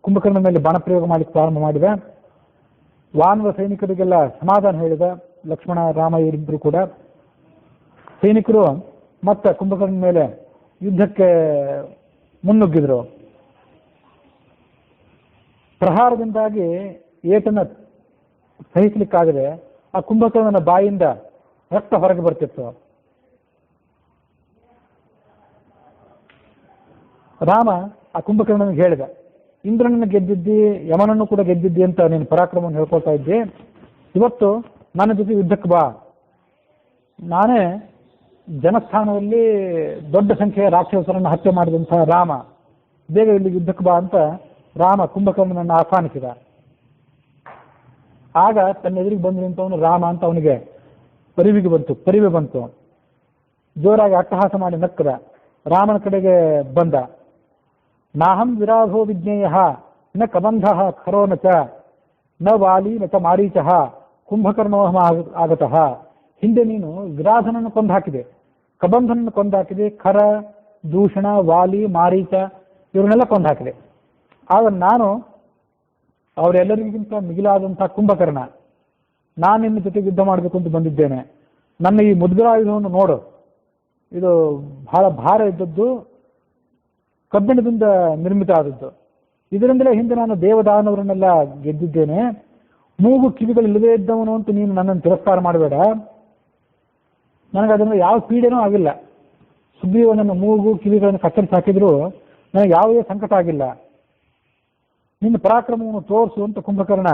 ಕುಂಭಕರ್ಣನ ಮೇಲೆ ಬಾಣ ಪ್ರಯೋಗ ಮಾಡಲಿಕ್ಕೆ ಪ್ರಾರಂಭ ಮಾಡಿದ. ವಾನರ ಸೈನಿಕರಿಗೆಲ್ಲ ಸಮಾಧಾನ ಹೇಳಿದ. ಲಕ್ಷ್ಮಣ ರಾಮ ಇವರಿಬ್ಬರು ಕೂಡ ಸೈನಿಕರು ಮತ್ತೆ ಕುಂಭಕರ್ಣನ ಮೇಲೆ ಯುದ್ಧಕ್ಕೆ ಮುನ್ನುಗ್ಗಿದ್ರು. ಪ್ರಹಾರದಿಂದಾಗಿ ಏಟನ್ನು ಸಹಿಸಲಿಕ್ಕಾಗದೆ ಆ ಕುಂಭಕರ್ಣನ ಬಾಯಿಂದ ರಕ್ತ ಹೊರಗೆ ಬರ್ತಿತ್ತು. ರಾಮ ಆ ಕುಂಭಕರ್ಣನಿಗೆ ಹೇಳಿದ, ಇಂದ್ರನನ್ನು ಗೆದ್ದಿದ್ದಿ, ಯಮನನ್ನು ಕೂಡ ಗೆದ್ದಿದ್ದಿ ಅಂತ ನೀನು ಪರಾಕ್ರಮವನ್ನು ಹೇಳ್ಕೊಳ್ತಾ ಇದ್ದಿ. ಇವತ್ತು ನನ್ನ ಜೊತೆ ಯುದ್ಧಕ್ಕೆ ಬಾ. ನಾನೇ ಜನಸ್ಥಾನದಲ್ಲಿ ದೊಡ್ಡ ಸಂಖ್ಯೆಯ ರಾಕ್ಷಸರನ್ನು ಹತ್ಯೆ ಮಾಡಿದಂತಹ ರಾಮ, ಬೇಗ ಇಲ್ಲಿ ಯುದ್ಧಕ್ಕೆ ಬಾ ಅಂತ ರಾಮ ಕುಂಭಕರ್ಣನನ್ನು ಆಹ್ವಾನಿಸಿದ. ಆಗ ತನ್ನ ಎದುರಿಗೆ ಬಂದು ನಿಂತವನು ರಾಮ ಅಂತ ಅವನಿಗೆ ಪರಿವೆ ಬಂತು. ಜೋರಾಗಿ ಅಟ್ಟಹಾಸ ಮಾಡಿ ನಕ್ಕದ. ರಾಮನ ಕಡೆಗೆ ಬಂದ. ನಾಹಂ ವಿರಾಧೋ ವಿಜ್ಞೇಯ ನ ಕಬಂಧ ಖರೋ ನ ಚ ನ ವಾಲಿ ನ ಚ ಮಾರೀಚ ಕುಂಭಕರ್ಣೋಹಮ ಆಗತಃ. ಹಿಂದೆ ನೀನು ವಿರಾಧನನ್ನು ಕೊಂದು ಹಾಕಿದೆ, ಕಬಂಧನನ್ನು ಕೊಂದು ಹಾಕಿದೆ, ಖರ, ದೂಷಣ, ವಾಲಿ, ಮಾರೀಚ ಇವರನ್ನೆಲ್ಲ ಕೊಂದು ಹಾಕಿದೆ. ಆಗ ನಾನು ಅವರೆಲ್ಲರಿಗಿಂತ ಮಿಗಿಲಾದಂಥ ಕುಂಭಕರ್ಣ, ನಾನು ನಿನ್ನ ಜೊತೆಗೆ ಯುದ್ಧ ಮಾಡಬೇಕು ಅಂತ ಬಂದಿದ್ದೇನೆ. ನನ್ನ ಈ ಮುದ್ಗರಾಯುಧವನ್ನು ನೋಡು, ಇದು ಬಹಳ ಭಾರ ಇದ್ದದ್ದು, ಕಬ್ಬಿಣದಿಂದ ನಿರ್ಮಿತ ಆದದ್ದು. ಇದರಿಂದಲೇ ಹಿಂದೆ ನಾನು ದೇವದಾನವರನ್ನೆಲ್ಲ ಗೆದ್ದಿದ್ದೇನೆ. ಮೂಗು ಕಿವಿಗಳಿಲ್ಲದೇ ಇದ್ದವನು ಅಂತ ನೀನು ನನ್ನನ್ನು ತಿರಸ್ಕಾರ ಮಾಡಬೇಡ. ನನಗದರಿಂದ ಯಾವ ಪೀಡೆನೂ ಆಗಿಲ್ಲ. ಸುಗ್ರೀವನನ್ನು ಮೂಗು ಕಿವಿಗಳನ್ನು ಕತ್ತರಿಸಿ ಹಾಕಿದ್ರು ನನಗೆ ಯಾವುದೇ ಸಂಕಟ ಆಗಿಲ್ಲ. ನಿನ್ನ ಪರಾಕ್ರಮವನ್ನು ತೋರಿಸು ಅಂತ ಕುಂಭಕರ್ಣ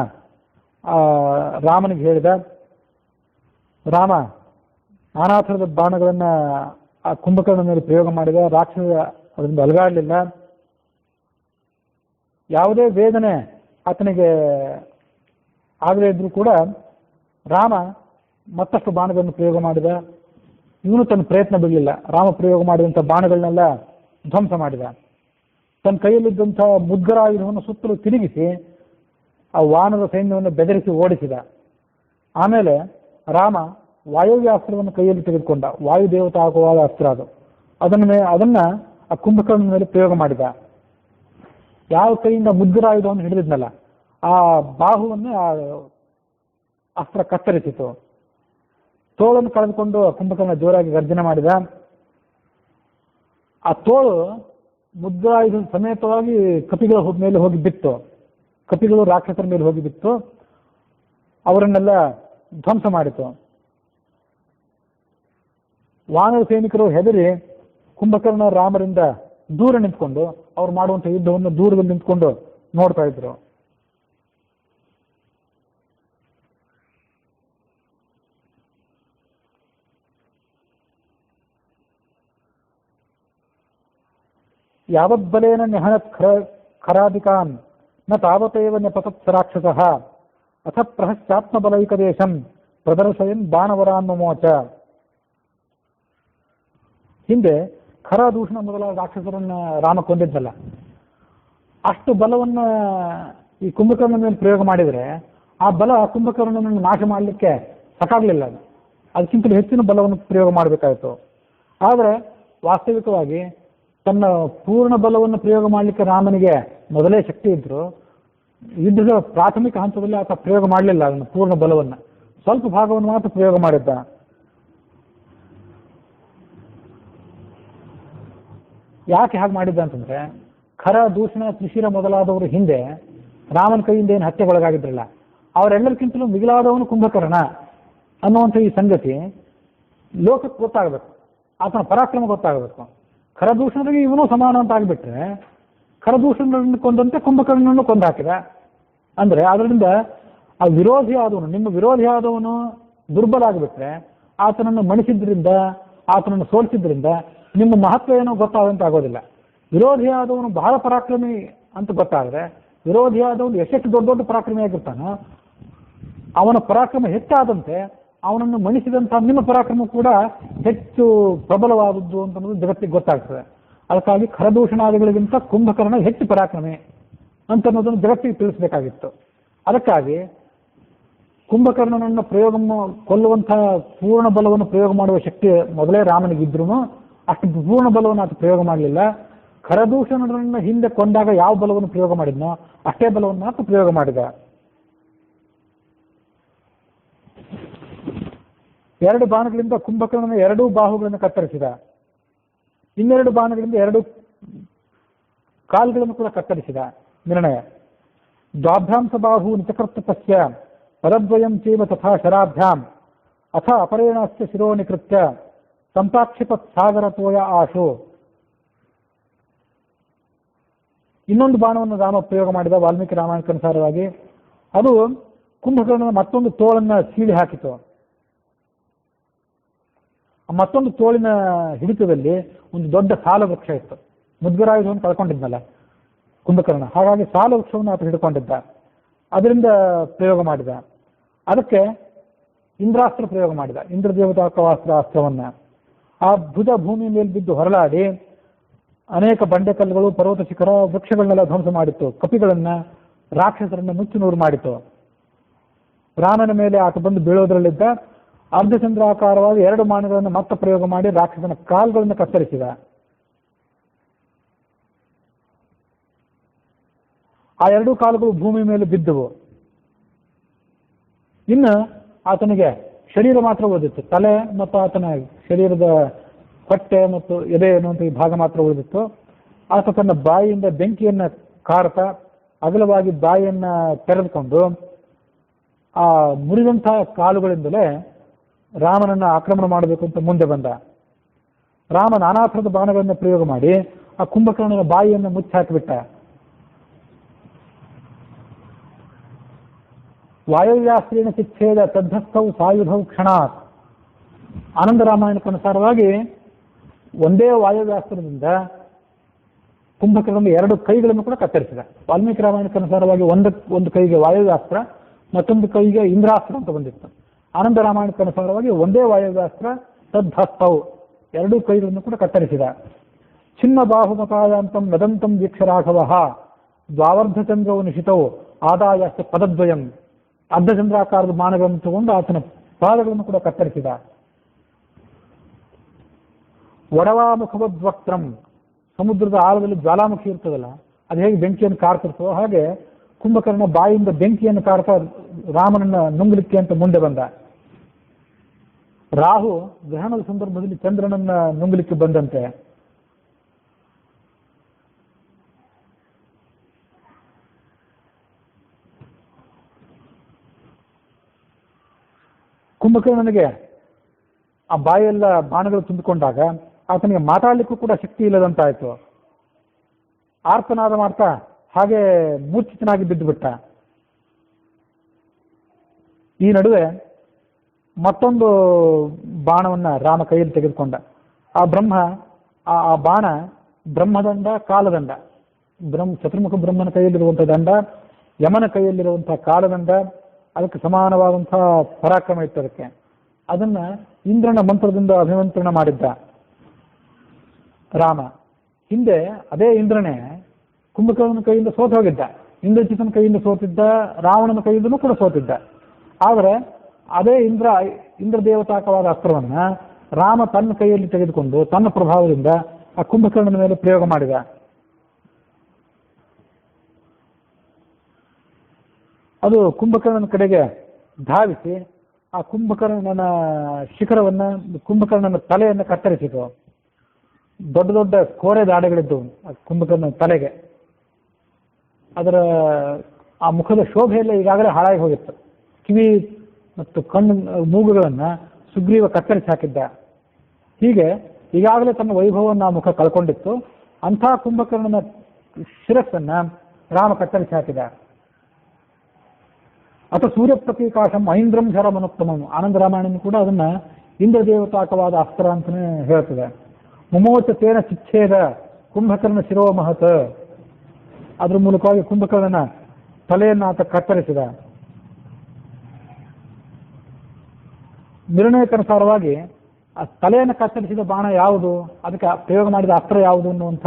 ರಾಮನಿಗೆ ಹೇಳಿದ. ರಾಮ ನಾನಾ ಥರದ ಬಾಣಗಳನ್ನು ಆ ಕುಂಭಕರ್ಣನ ಮೇಲೆ ಪ್ರಯೋಗ ಮಾಡಿದ. ರಾಕ್ಷಸ ಅದರಿಂದ ಅಲಗಾಡಲಿಲ್ಲ. ಯಾವುದೇ ವೇದನೆ ಆತನಿಗೆ ಆಗದೇ ಇದ್ರೂ ಕೂಡ ರಾಮ ಮತ್ತಷ್ಟು ಬಾಣಗಳನ್ನು ಪ್ರಯೋಗ ಮಾಡಿದ. ಇವನು ತನ್ನ ಪ್ರಯತ್ನ ಬಿಡಲಿಲ್ಲ. ರಾಮ ಪ್ರಯೋಗ ಮಾಡಿದಂಥ ಬಾಣಗಳನ್ನೆಲ್ಲ ಧ್ವಂಸ ಮಾಡಿದ. ತನ್ನ ಕೈಯಲ್ಲಿದ್ದಂಥ ಮುದ್ಗರಾಯುಧವನ್ನು ಸುತ್ತಲೂ ತಿರುಗಿಸಿ ಆ ವಾನರ ಸೈನ್ಯವನ್ನು ಬೆದರಿಸಿ ಓಡಿಸಿದ. ಆಮೇಲೆ ರಾಮ ವಾಯವ್ಯ ಅಸ್ತ್ರವನ್ನು ಕೈಯಲ್ಲಿ ತೆಗೆದುಕೊಂಡ. ವಾಯುದೇವತಾಕವಾದ ಅಸ್ತ್ರ ಅದು. ಅದನ್ನ ಆ ಕುಂಭಕರ್ಣನ ಮೇಲೆ ಪ್ರಯೋಗ ಮಾಡಿದ. ಯಾವ ಕೈಯಿಂದ ಮುದ್ಗರಾಯುಧವನ್ನು ಹಿಡಿದಿದ್ನಲ್ಲ ಆ ಬಾಹುವನ್ನು ಆ ಅಸ್ತ್ರ ಕತ್ತರಿಸಿತು. ತೋಳನ್ನು ಕಳೆದುಕೊಂಡು ಕುಂಭಕರ್ಣ ಜೋರಾಗಿ ಗರ್ಜನೆ ಮಾಡಿದ. ಆ ತೋಳು ಮುದ್ಗರಾಯುಧ ಸಮೇತವಾಗಿ ಕಪಿಗಳ ಮೇಲೆ ಹೋಗಿ ಬಿತ್ತು. ಕಪಿಗಳು ರಾಕ್ಷಸರ ಮೇಲೆ ಹೋಗಿ ಬಿತ್ತು. ಅವರನ್ನೆಲ್ಲ ಧ್ವಂಸ ಮಾಡಿತು. ವಾನರ ಸೈನಿಕರು ಹೆದರಿ ಕುಂಭಕರ್ಣ ರಾಮರಿಂದ ದೂರ ನಿಂತ್ಕೊಂಡು ಅವ್ರು ಮಾಡುವಂಥ ಯುದ್ಧವನ್ನು ದೂರದಲ್ಲಿ ನಿಂತ್ಕೊಂಡು ನೋಡ್ತಾ ಇದ್ರು. ಯಾವದ್ಬಲೇನ ನಿಹನತ್ ಖರಾದಿಕಾನ್ ನ ತಾವತೇವ ನೆಪತತ್ ರಾಕ್ಷಸಃ ಅಥ ಪ್ರಹಶ್ಚಾತ್ಮಬಲೈಕದೇಶಂ ಪ್ರದರ್ಶಯನ್ ಬಾಣವರಾನ್ಮಮೋಚ. ಹಿಂದೆ ಖರ, ದೂಷಣ ಮೊದಲಾದ ರಾಕ್ಷಸರನ್ನ ರಾಮ ಕೊಂದಿದ್ದಲ್ಲ, ಅಷ್ಟು ಬಲವನ್ನ ಈ ಕುಂಭಕರ್ಣನ ಮೇಲೆ ಪ್ರಯೋಗ ಮಾಡಿದರೆ ಆ ಬಲ ಕುಂಭಕರ್ಣನನ್ನು ನಾಶ ಮಾಡಲಿಕ್ಕೆ ಸಾಕಾಗಲಿಲ್ಲ. ಅದಕ್ಕಿಂತಲೂ ಹೆಚ್ಚಿನ ಬಲವನ್ನು ಪ್ರಯೋಗ ಮಾಡಬೇಕಾಯಿತು. ಆದರೆ ವಾಸ್ತವಿಕವಾಗಿ ತನ್ನ ಪೂರ್ಣ ಬಲವನ್ನು ಪ್ರಯೋಗ ಮಾಡಲಿಕ್ಕೆ ರಾಮನಿಗೆ ಮೊದಲೇ ಶಕ್ತಿ ಇದ್ರು. ಯುದ್ಧದ ಪ್ರಾಥಮಿಕ ಹಂತದಲ್ಲಿ ಆತ ಪ್ರಯೋಗ ಮಾಡಲಿಲ್ಲ. ಅದನ್ನು ಪೂರ್ಣ ಬಲವನ್ನು ಸ್ವಲ್ಪ ಭಾಗವನ್ನು ಮಾತ್ರ ಪ್ರಯೋಗ ಮಾಡಿದ್ದ. ಯಾಕೆ ಹಾಗೆ ಮಾಡಿದ್ದ ಅಂತಂದ್ರೆ, ಖರ, ದೂಷಣ, ತ್ರಿಶಿರ ಮೊದಲಾದವರು ಹಿಂದೆ ರಾಮನ ಕೈಯಿಂದ ಏನು ಹತ್ಯೆಗೊಳಗಾಗಿದ್ರಲ್ಲ, ಅವರೆಲ್ಲರಿಗಿಂತಲೂ ಮಿಗಿಲಾದವನು ಕುಂಭಕರ್ಣ ಅನ್ನುವಂಥ ಈ ಸಂಗತಿ ಲೋಕಕ್ಕೆ ಗೊತ್ತಾಗಬೇಕು. ಆತನ ಪರಾಕ್ರಮ ಗೊತ್ತಾಗಬೇಕು. ಖರದೂಷಣರಿಗೆ ಇವನು ಸಮಾನ ಅಂತ ಆಗಿಬಿಟ್ರೆ ಖರದೂಷಣರನ್ನು ಕೊಂದಂತೆ ಕುಂಭಕರ್ಣನನ್ನು ಕೊಂದು ಹಾಕಿದ. ಅಂದ್ರೆ ಅದರಿಂದ ಆ ವಿರೋಧಿ ಆದವನು, ನಿಮ್ಮ ವಿರೋಧಿ ಆದವನು ದುರ್ಬಲ ಆಗಿಬಿಟ್ರೆ ಆತನನ್ನು ಮಣಿಸಿದ್ರಿಂದ, ಆತನನ್ನು ಸೋಲಿಸಿದ್ರಿಂದ ನಿಮ್ಮ ಮಹತ್ವ ಏನೋ ಗೊತ್ತಾದಂತ ಆಗೋದಿಲ್ಲ. ವಿರೋಧಿಯಾದವನು ಬಹಳ ಪರಾಕ್ರಮಿ ಅಂತ ಗೊತ್ತಾದರೆ, ವಿರೋಧಿಯಾದವನು ಎಷ್ಟೆಷ್ಟು ದೊಡ್ಡ ದೊಡ್ಡ ಪರಾಕ್ರಮಿ ಆಗಿರ್ತಾನೋ ಅವನ ಪರಾಕ್ರಮ ಹೆಚ್ಚಾದಂತೆ ಅವನನ್ನು ಮಣಿಸಿದಂತಹ ನಿಮ್ಮ ಪರಾಕ್ರಮ ಕೂಡ ಹೆಚ್ಚು ಪ್ರಬಲವಾದದ್ದು ಅಂತನ್ನೋದು ಜಗತ್ತಿಗೆ ಗೊತ್ತಾಗ್ತದೆ. ಅದಕ್ಕಾಗಿ ಖರದೂಷಣಾದಿಗಳಿಗಿಂತ ಕುಂಭಕರ್ಣ ಹೆಚ್ಚು ಪರಾಕ್ರಮೆ ಅಂತನ್ನೋದನ್ನು ಜಗತ್ತಿಗೆ ತಿಳಿಸಬೇಕಾಗಿತ್ತು. ಅದಕ್ಕಾಗಿ ಕುಂಭಕರ್ಣನನ್ನು ಕೊಲ್ಲುವಂತಹ ಪೂರ್ಣ ಬಲವನ್ನು ಪ್ರಯೋಗ ಮಾಡುವ ಶಕ್ತಿ ಮೊದಲೇ ರಾಮನಿಗಿದ್ರು ಅಷ್ಟು ಪೂರ್ಣ ಬಲವನ್ನು ಆತ ಪ್ರಯೋಗ ಮಾಡಲಿಲ್ಲ. ಖರದೂಷಣರನ್ನು ಹಿಂದೆ ಕೊಂದಾಗ ಯಾವ ಬಲವನ್ನು ಪ್ರಯೋಗ ಮಾಡಿದ್ನೋ ಅಷ್ಟೇ ಬಲವನ್ನು ಮಾತ್ರ ಪ್ರಯೋಗ ಮಾಡಿದ. 2 ಬಾಣಗಳಿಂದ ಕುಂಭಕರ್ಣನ 2 ಬಾಹುಗಳನ್ನು ಕತ್ತರಿಸಿದ. 2 ಬಾಣಗಳಿಂದ 2 ಕಾಲುಗಳನ್ನು ಕೂಡ ಕತ್ತರಿಸಿದ. ನಿರ್ಣಯ ದ್ವಾಭ್ಯಾಂಸ ಬಾಹು ನಿಚಕರ್ತಸ್ಯ ಪರದ್ವಯಂ ಚೈವ ತಥಾ ಶರಾಭ್ಯಾಂ ಅಥ ಅಪರೇಣಸ್ಯ ಶಿರೋ ನಿಕೃತ್ಯ ಸಂಪಾಕ್ಷಿಪತ್ ಸಾಗರ ತೋಯ ಆಶು. ಇನ್ನೊಂದು ಬಾಣವನ್ನು ರಾಮ ಪ್ರಯೋಗ ಮಾಡಿದ ವಾಲ್ಮೀಕಿ ರಾಮಾಯಣಕ್ಕನುಸಾರವಾಗಿ. ಅದು ಕುಂಭಕರ್ಣನ ಮತ್ತೊಂದು ತೋಳನ್ನ ಸೀಳಿ ಹಾಕಿತು. ಮತ್ತೊಂದು ತೋಳಿನ ಹಿಡಿತದಲ್ಲಿ ಒಂದು ದೊಡ್ಡ ಸಾಲ ವೃಕ್ಷ ಇತ್ತು. ಮುದ್ಗರಾಯುಧವನ್ನು ಕಳ್ಕೊಂಡಿದ್ನಲ್ಲ ಕುಂಭಕರ್ಣ, ಹಾಗಾಗಿ ಸಾಲ ವೃಕ್ಷವನ್ನು ಆತ ಹಿಡ್ಕೊಂಡಿದ್ದ. ಅದರಿಂದ ಪ್ರಯೋಗ ಮಾಡಿದ. ಅದಕ್ಕೆ ಇಂದ್ರಾಸ್ತ್ರ ಪ್ರಯೋಗ ಮಾಡಿದ, ಇಂದ್ರದೇವತಾಕವಾಸ್ತ್ರ ಅಸ್ತ್ರವನ್ನ. ಆ ಭುಜ ಭೂಮಿ ಮೇಲೆ ಬಿದ್ದು ಹೊರಳಾಡಿ ಅನೇಕ ಬಂಡೆಕಲ್ಲುಗಳು, ಪರ್ವತ ಶಿಖರ, ವೃಕ್ಷಗಳನ್ನೆಲ್ಲ ಧ್ವಂಸ ಮಾಡಿತ್ತು. ಕಪಿಗಳನ್ನ, ರಾಕ್ಷಸರನ್ನ ನುಚ್ಚು ನೂರು ಮಾಡಿತು. ರಾಮನ ಮೇಲೆ ಆತ ಬಂದು ಬೀಳೋದ್ರಲ್ಲಿದ್ದ. ಅರ್ಧಚಂದ್ರಾಕಾರವಾಗಿ 2 ಬಾಣಗಳನ್ನು ಮತ್ತೆ ಪ್ರಯೋಗ ಮಾಡಿ ರಾಕ್ಷಸನ ಕಾಲುಗಳನ್ನು ಕತ್ತರಿಸಿದ. ಆ 2 ಕಾಲುಗಳು ಭೂಮಿ ಮೇಲೆ ಬಿದ್ದುವು. ಇನ್ನು ಆತನಿಗೆ ಶರೀರ ಮಾತ್ರ ಉಳಿದಿತ್ತು. ತಲೆ ಮತ್ತು ಆತನ ಶರೀರದ ಹೊಟ್ಟೆ ಮತ್ತು ಎದೆ ಎನ್ನುವಂಥ ಈ ಭಾಗ ಮಾತ್ರ ಉಳಿದಿತ್ತು. ಆತ ತನ್ನ ಬಾಯಿಯಿಂದ ಬೆಂಕಿಯನ್ನ ಕಾಡ್ತಾ ಅಗಲವಾಗಿ ಬಾಯಿಯನ್ನ ತೆರೆದುಕೊಂಡು ಆ ಮುರಿದಂತಹ ಕಾಲುಗಳಿಂದಲೇ ರಾಮನನ್ನ ಆಕ್ರಮಣ ಮಾಡಬೇಕು ಅಂತ ಮುಂದೆ ಬಂದ. ರಾಮ ನಾನಾ ಥರದ ಬಾಣಗಳನ್ನು ಪ್ರಯೋಗ ಮಾಡಿ ಆ ಕುಂಭಕರ್ಣನ ಬಾಯಿಯನ್ನು ಮುಚ್ಚಾಕಿಬಿಟ್ಟ. ವಾಯವ್ಯಾಸ್ತ್ರೀಣ ಶಿಚ್ಛೇದ ತದ್ಧಸ್ಥೌ ಸಾಯುಧೌ ಕ್ಷಣಾತ್. ಆನಂದ ರಾಮಾಯಣಕ್ಕನುಸಾರವಾಗಿ ಒಂದೇ ವಾಯವ್ಯಾಸ್ತ್ರದಿಂದ ಕುಂಭಕರ್ಣನ 2 ಕೈಗಳನ್ನು ಕೂಡ ಕತ್ತರಿಸಿದ. ವಾಲ್ಮೀಕಿ ರಾಮಾಯಣಕ್ಕನುಸಾರವಾಗಿ ಒಂದು ಕೈಗೆ ವಾಯವ್ಯಾಸ್ತ್ರ, ಮತ್ತೊಂದು ಕೈಗೆ ಇಂದ್ರಾಸ್ತ್ರ ಅಂತ ಬಂದಿತ್ತು. ಆನಂದ ರಾಮಾಯಣಕ್ಕನುಸಾರವಾಗಿ ಒಂದೇ ವಾಯವ್ಯಾಸ್ತ್ರ ತದ್ಧಸ್ಥೌ 2 ಕೈಗಳನ್ನು ಕೂಡ ಕತ್ತರಿಸಿದ. ಚಿನ್ನ ಬಾಹುಮಕಾಯಾಂತಂ ನದಂತಂ ವೀಕ್ಷ ರಾಘವ ದ್ವಾವರ್ಧಚಂದ್ರವು ನಿಶಿತವು ಆದಾಯಸ್ಯ ಪದದ್ವಯಂ. ಅರ್ಧಚಂದ್ರಾಕಾರದ ಬಾಣಗಳನ್ನು ತಗೊಂಡು ಆತನ ಪಾದಗಳನ್ನು ಕೂಡ ಕತ್ತರಿಸಿದ. ಒಡವಾಮುಖವದ್ವಕ್ತ್ರಂ, ಸಮುದ್ರದ ಆಳದಲ್ಲಿ ಜ್ವಾಲಾಮುಖಿ ಇರ್ತದಲ್ಲ, ಅದು ಹೇಗೆ ಬೆಂಕಿಯನ್ನು ಕಾರ್ತಿರ್ತೋ ಹಾಗೆ ಕುಂಭಕರ್ಣ ಬಾಯಿಯಿಂದ ಬೆಂಕಿಯನ್ನು ಕಾರ್ತಾ ರಾಮನನ್ನ ನುಂಗಲಿಕ್ಕೆ ಅಂತ ಮುಂದೆ ಬಂದ. ರಾಹು ಗ್ರಹಣದ ಸಂದರ್ಭದಲ್ಲಿ ಚಂದ್ರನನ್ನ ನುಂಗಲಿಕ್ಕೆ ಬಂದಂತೆ. ಕುಂಭಕರ್ಣನಿಗೆ ಆ ಬಾಯೆಲ್ಲ ಬಾಣಗಳು ತುಂಬಿಕೊಂಡಾಗ ಆತನಿಗೆ ಮಾತಾಡಲಿಕ್ಕೂ ಕೂಡ ಶಕ್ತಿ ಇಲ್ಲದಂತಾಯ್ತು. ಆರ್ತನಾದ ಮಾಡ್ತಾ ಹಾಗೆ ಮೂರ್ಛಿತನಾಗಿ ಬಿದ್ದು ಬಿಟ್ಟ. ಈ ನಡುವೆ ಮತ್ತೊಂದು ಬಾಣವನ್ನ ರಾಮ ಕೈಯಲ್ಲಿ ತೆಗೆದುಕೊಂಡ. ಆ ಬಾಣ ಬ್ರಹ್ಮದಂಡ, ಕಾಲದಂಡ. ಚತುರ್ಮುಖ ಬ್ರಹ್ಮನ ಕೈಯಲ್ಲಿರುವಂತಹ ದಂಡ, ಯಮನ ಕೈಯಲ್ಲಿರುವಂತಹ ಕಾಲದಂಡ, ಅದಕ್ಕೆ ಸಮಾನವಾದಂತಹ ಪರಾಕ್ರಮ ಇತ್ತು ಅದಕ್ಕೆ. ಅದನ್ನ ಇಂದ್ರನ ಮಂತ್ರದಿಂದ ಅಭಿಮಂತ್ರಣ ಮಾಡಿದ್ದ ರಾಮ. ಹಿಂದೆ ಅದೇ ಇಂದ್ರನೇ ಕುಂಭಕರ್ಣನ ಕೈಯಿಂದ ಸೋತು ಹೋಗಿದ್ದ, ಇಂದ್ರಜಿತನ ಕೈಯಿಂದ ಸೋತಿದ್ದ, ರಾವಣನ ಕೈಯಿಂದನೂ ಕೂಡ ಸೋತಿದ್ದ. ಆದರೆ ಅದೇ ಇಂದ್ರ ದೇವತಾಕವಾದ ಅಸ್ತ್ರವನ್ನ ರಾಮ ತನ್ನ ಕೈಯಲ್ಲಿ ತೆಗೆದುಕೊಂಡು ತನ್ನ ಪ್ರಭಾವದಿಂದ ಆ ಕುಂಭಕರ್ಣನ ಮೇಲೆ ಪ್ರಯೋಗ ಮಾಡಿದ. ಅದು ಕುಂಭಕರ್ಣನ ಕಡೆಗೆ ಧಾವಿಸಿ ಆ ಕುಂಭಕರ್ಣನ ಶಿಖರವನ್ನ, ಕುಂಭಕರ್ಣನ ತಲೆಯನ್ನು ಕತ್ತರಿಸಿತು. ದೊಡ್ಡ ದೊಡ್ಡ ಕೋರೆ ದಾಡೆಗಳಿದ್ದವು ಆ ಕುಂಭಕರ್ಣನ ತಲೆಗೆ. ಅದರ ಆ ಮುಖದ ಶೋಭೆಯೆಲ್ಲ ಈಗಾಗಲೇ ಹಾಳಾಗಿ ಹೋಗಿತ್ತು. ಕಿವಿ ಮತ್ತು ಕಣ್ಣು ಮೂಗುಗಳನ್ನ ಸುಗ್ರೀವ ಕತ್ತರಿಸಿ ಹಾಕಿದ್ದ. ಹೀಗೆ ಈಗಾಗಲೇ ತನ್ನ ವೈಭವವನ್ನು ಆ ಮುಖ ಕಳ್ಕೊಂಡಿತ್ತು. ಅಂಥ ಕುಂಭಕರ್ಣನ ಶಿರಸ್ಸನ್ನ ರಾಮ ಕತ್ತರಿಸಿ ಹಾಕಿದ. ಅಥವಾ ಸೂರ್ಯ ಪ್ರತೀಕಾಶಂ ಐಂದ್ರಂ ಝರ ಮನೋತ್ತಮಂ. ಆನಂದ ರಾಮಾಯಣ ಕೂಡ ಅದನ್ನ ಇಂದ್ರ ದೇವತಾಕವಾದ ಅಸ್ತ್ರ ಅಂತಾನೆ ಹೇಳ್ತದೆ. ಮುಮೋಚ ತೇನ ಚಿಚ್ಛೇದ ಕುಂಭಕರ್ಣ ಶಿರೋಮಹತ್. ಅದ್ರ ಮೂಲಕವಾಗಿ ಕುಂಭಕರ್ಣನ ತಲೆಯನ್ನು ಆತ ಕತ್ತರಿಸಿದ. ನಿರ್ಣಯಕ್ಕನುಸಾರವಾಗಿ ಆ ತಲೆಯನ್ನು ಕತ್ತರಿಸಿದ ಬಾಣ ಯಾವುದು, ಅದಕ್ಕೆ ಪ್ರಯೋಗ ಮಾಡಿದ ಅಸ್ತ್ರ ಯಾವುದು ಅನ್ನುವಂಥ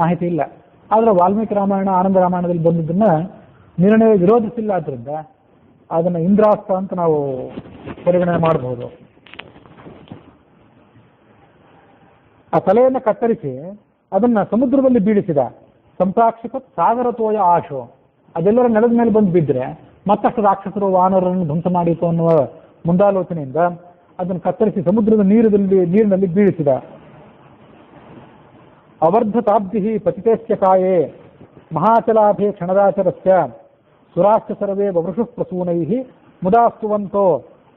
ಮಾಹಿತಿ ಇಲ್ಲ. ಆದರೆ ವಾಲ್ಮೀಕಿ ರಾಮಾಯಣ, ಆನಂದ ರಾಮಾಯಣದಲ್ಲಿ ಬಂದಿದ್ದನ್ನ ನಿರ್ಣಯ ವಿರೋಧಿಸಿಲ್ಲ. ಆದ್ದರಿಂದ ಅದನ್ನು ಇಂದ್ರಾಸ್ತ್ರ ಅಂತ ನಾವು ಪರಿಗಣನೆ ಮಾಡಬಹುದು. ಆ ತಲೆಯನ್ನು ಕತ್ತರಿಸಿ ಅದನ್ನ ಸಮುದ್ರದಲ್ಲಿ ಬೀಳಿಸಿದ ಸಂಪ್ರಾಕ್ಷಿಕ ಸಾಗರ ತೋಯ ಆಶು, ಅದೆಲ್ಲರ ನೆಲದ ಮೇಲೆ ಬಂದು ಬಿದ್ದರೆ ಮತ್ತಷ್ಟು ರಾಕ್ಷಸರು ವಾನರನ್ನು ಧ್ವಂಸ ಮಾಡಿತು ಅನ್ನುವ ಮುಂದಾಲೋಚನೆಯಿಂದ ಅದನ್ನು ಕತ್ತರಿಸಿ ಸಮುದ್ರದ ನೀರಿನಲ್ಲಿ ಬೀಳಿಸಿದ. ಅವರ್ಧತಾಬ್ಧಿ ಪತಿತೇಶ್ಚ ಕಾಯೇ ಮಹಾಚಲಾಭೆ ಕ್ಷಣದಾಚರಸ್ಯ ಸುರಾಶ್ಚ ಸರ್ವೇ ವವೃಷು ಪ್ರಸೂನೈ ಮುದಾಸ್ತುವಂತೋ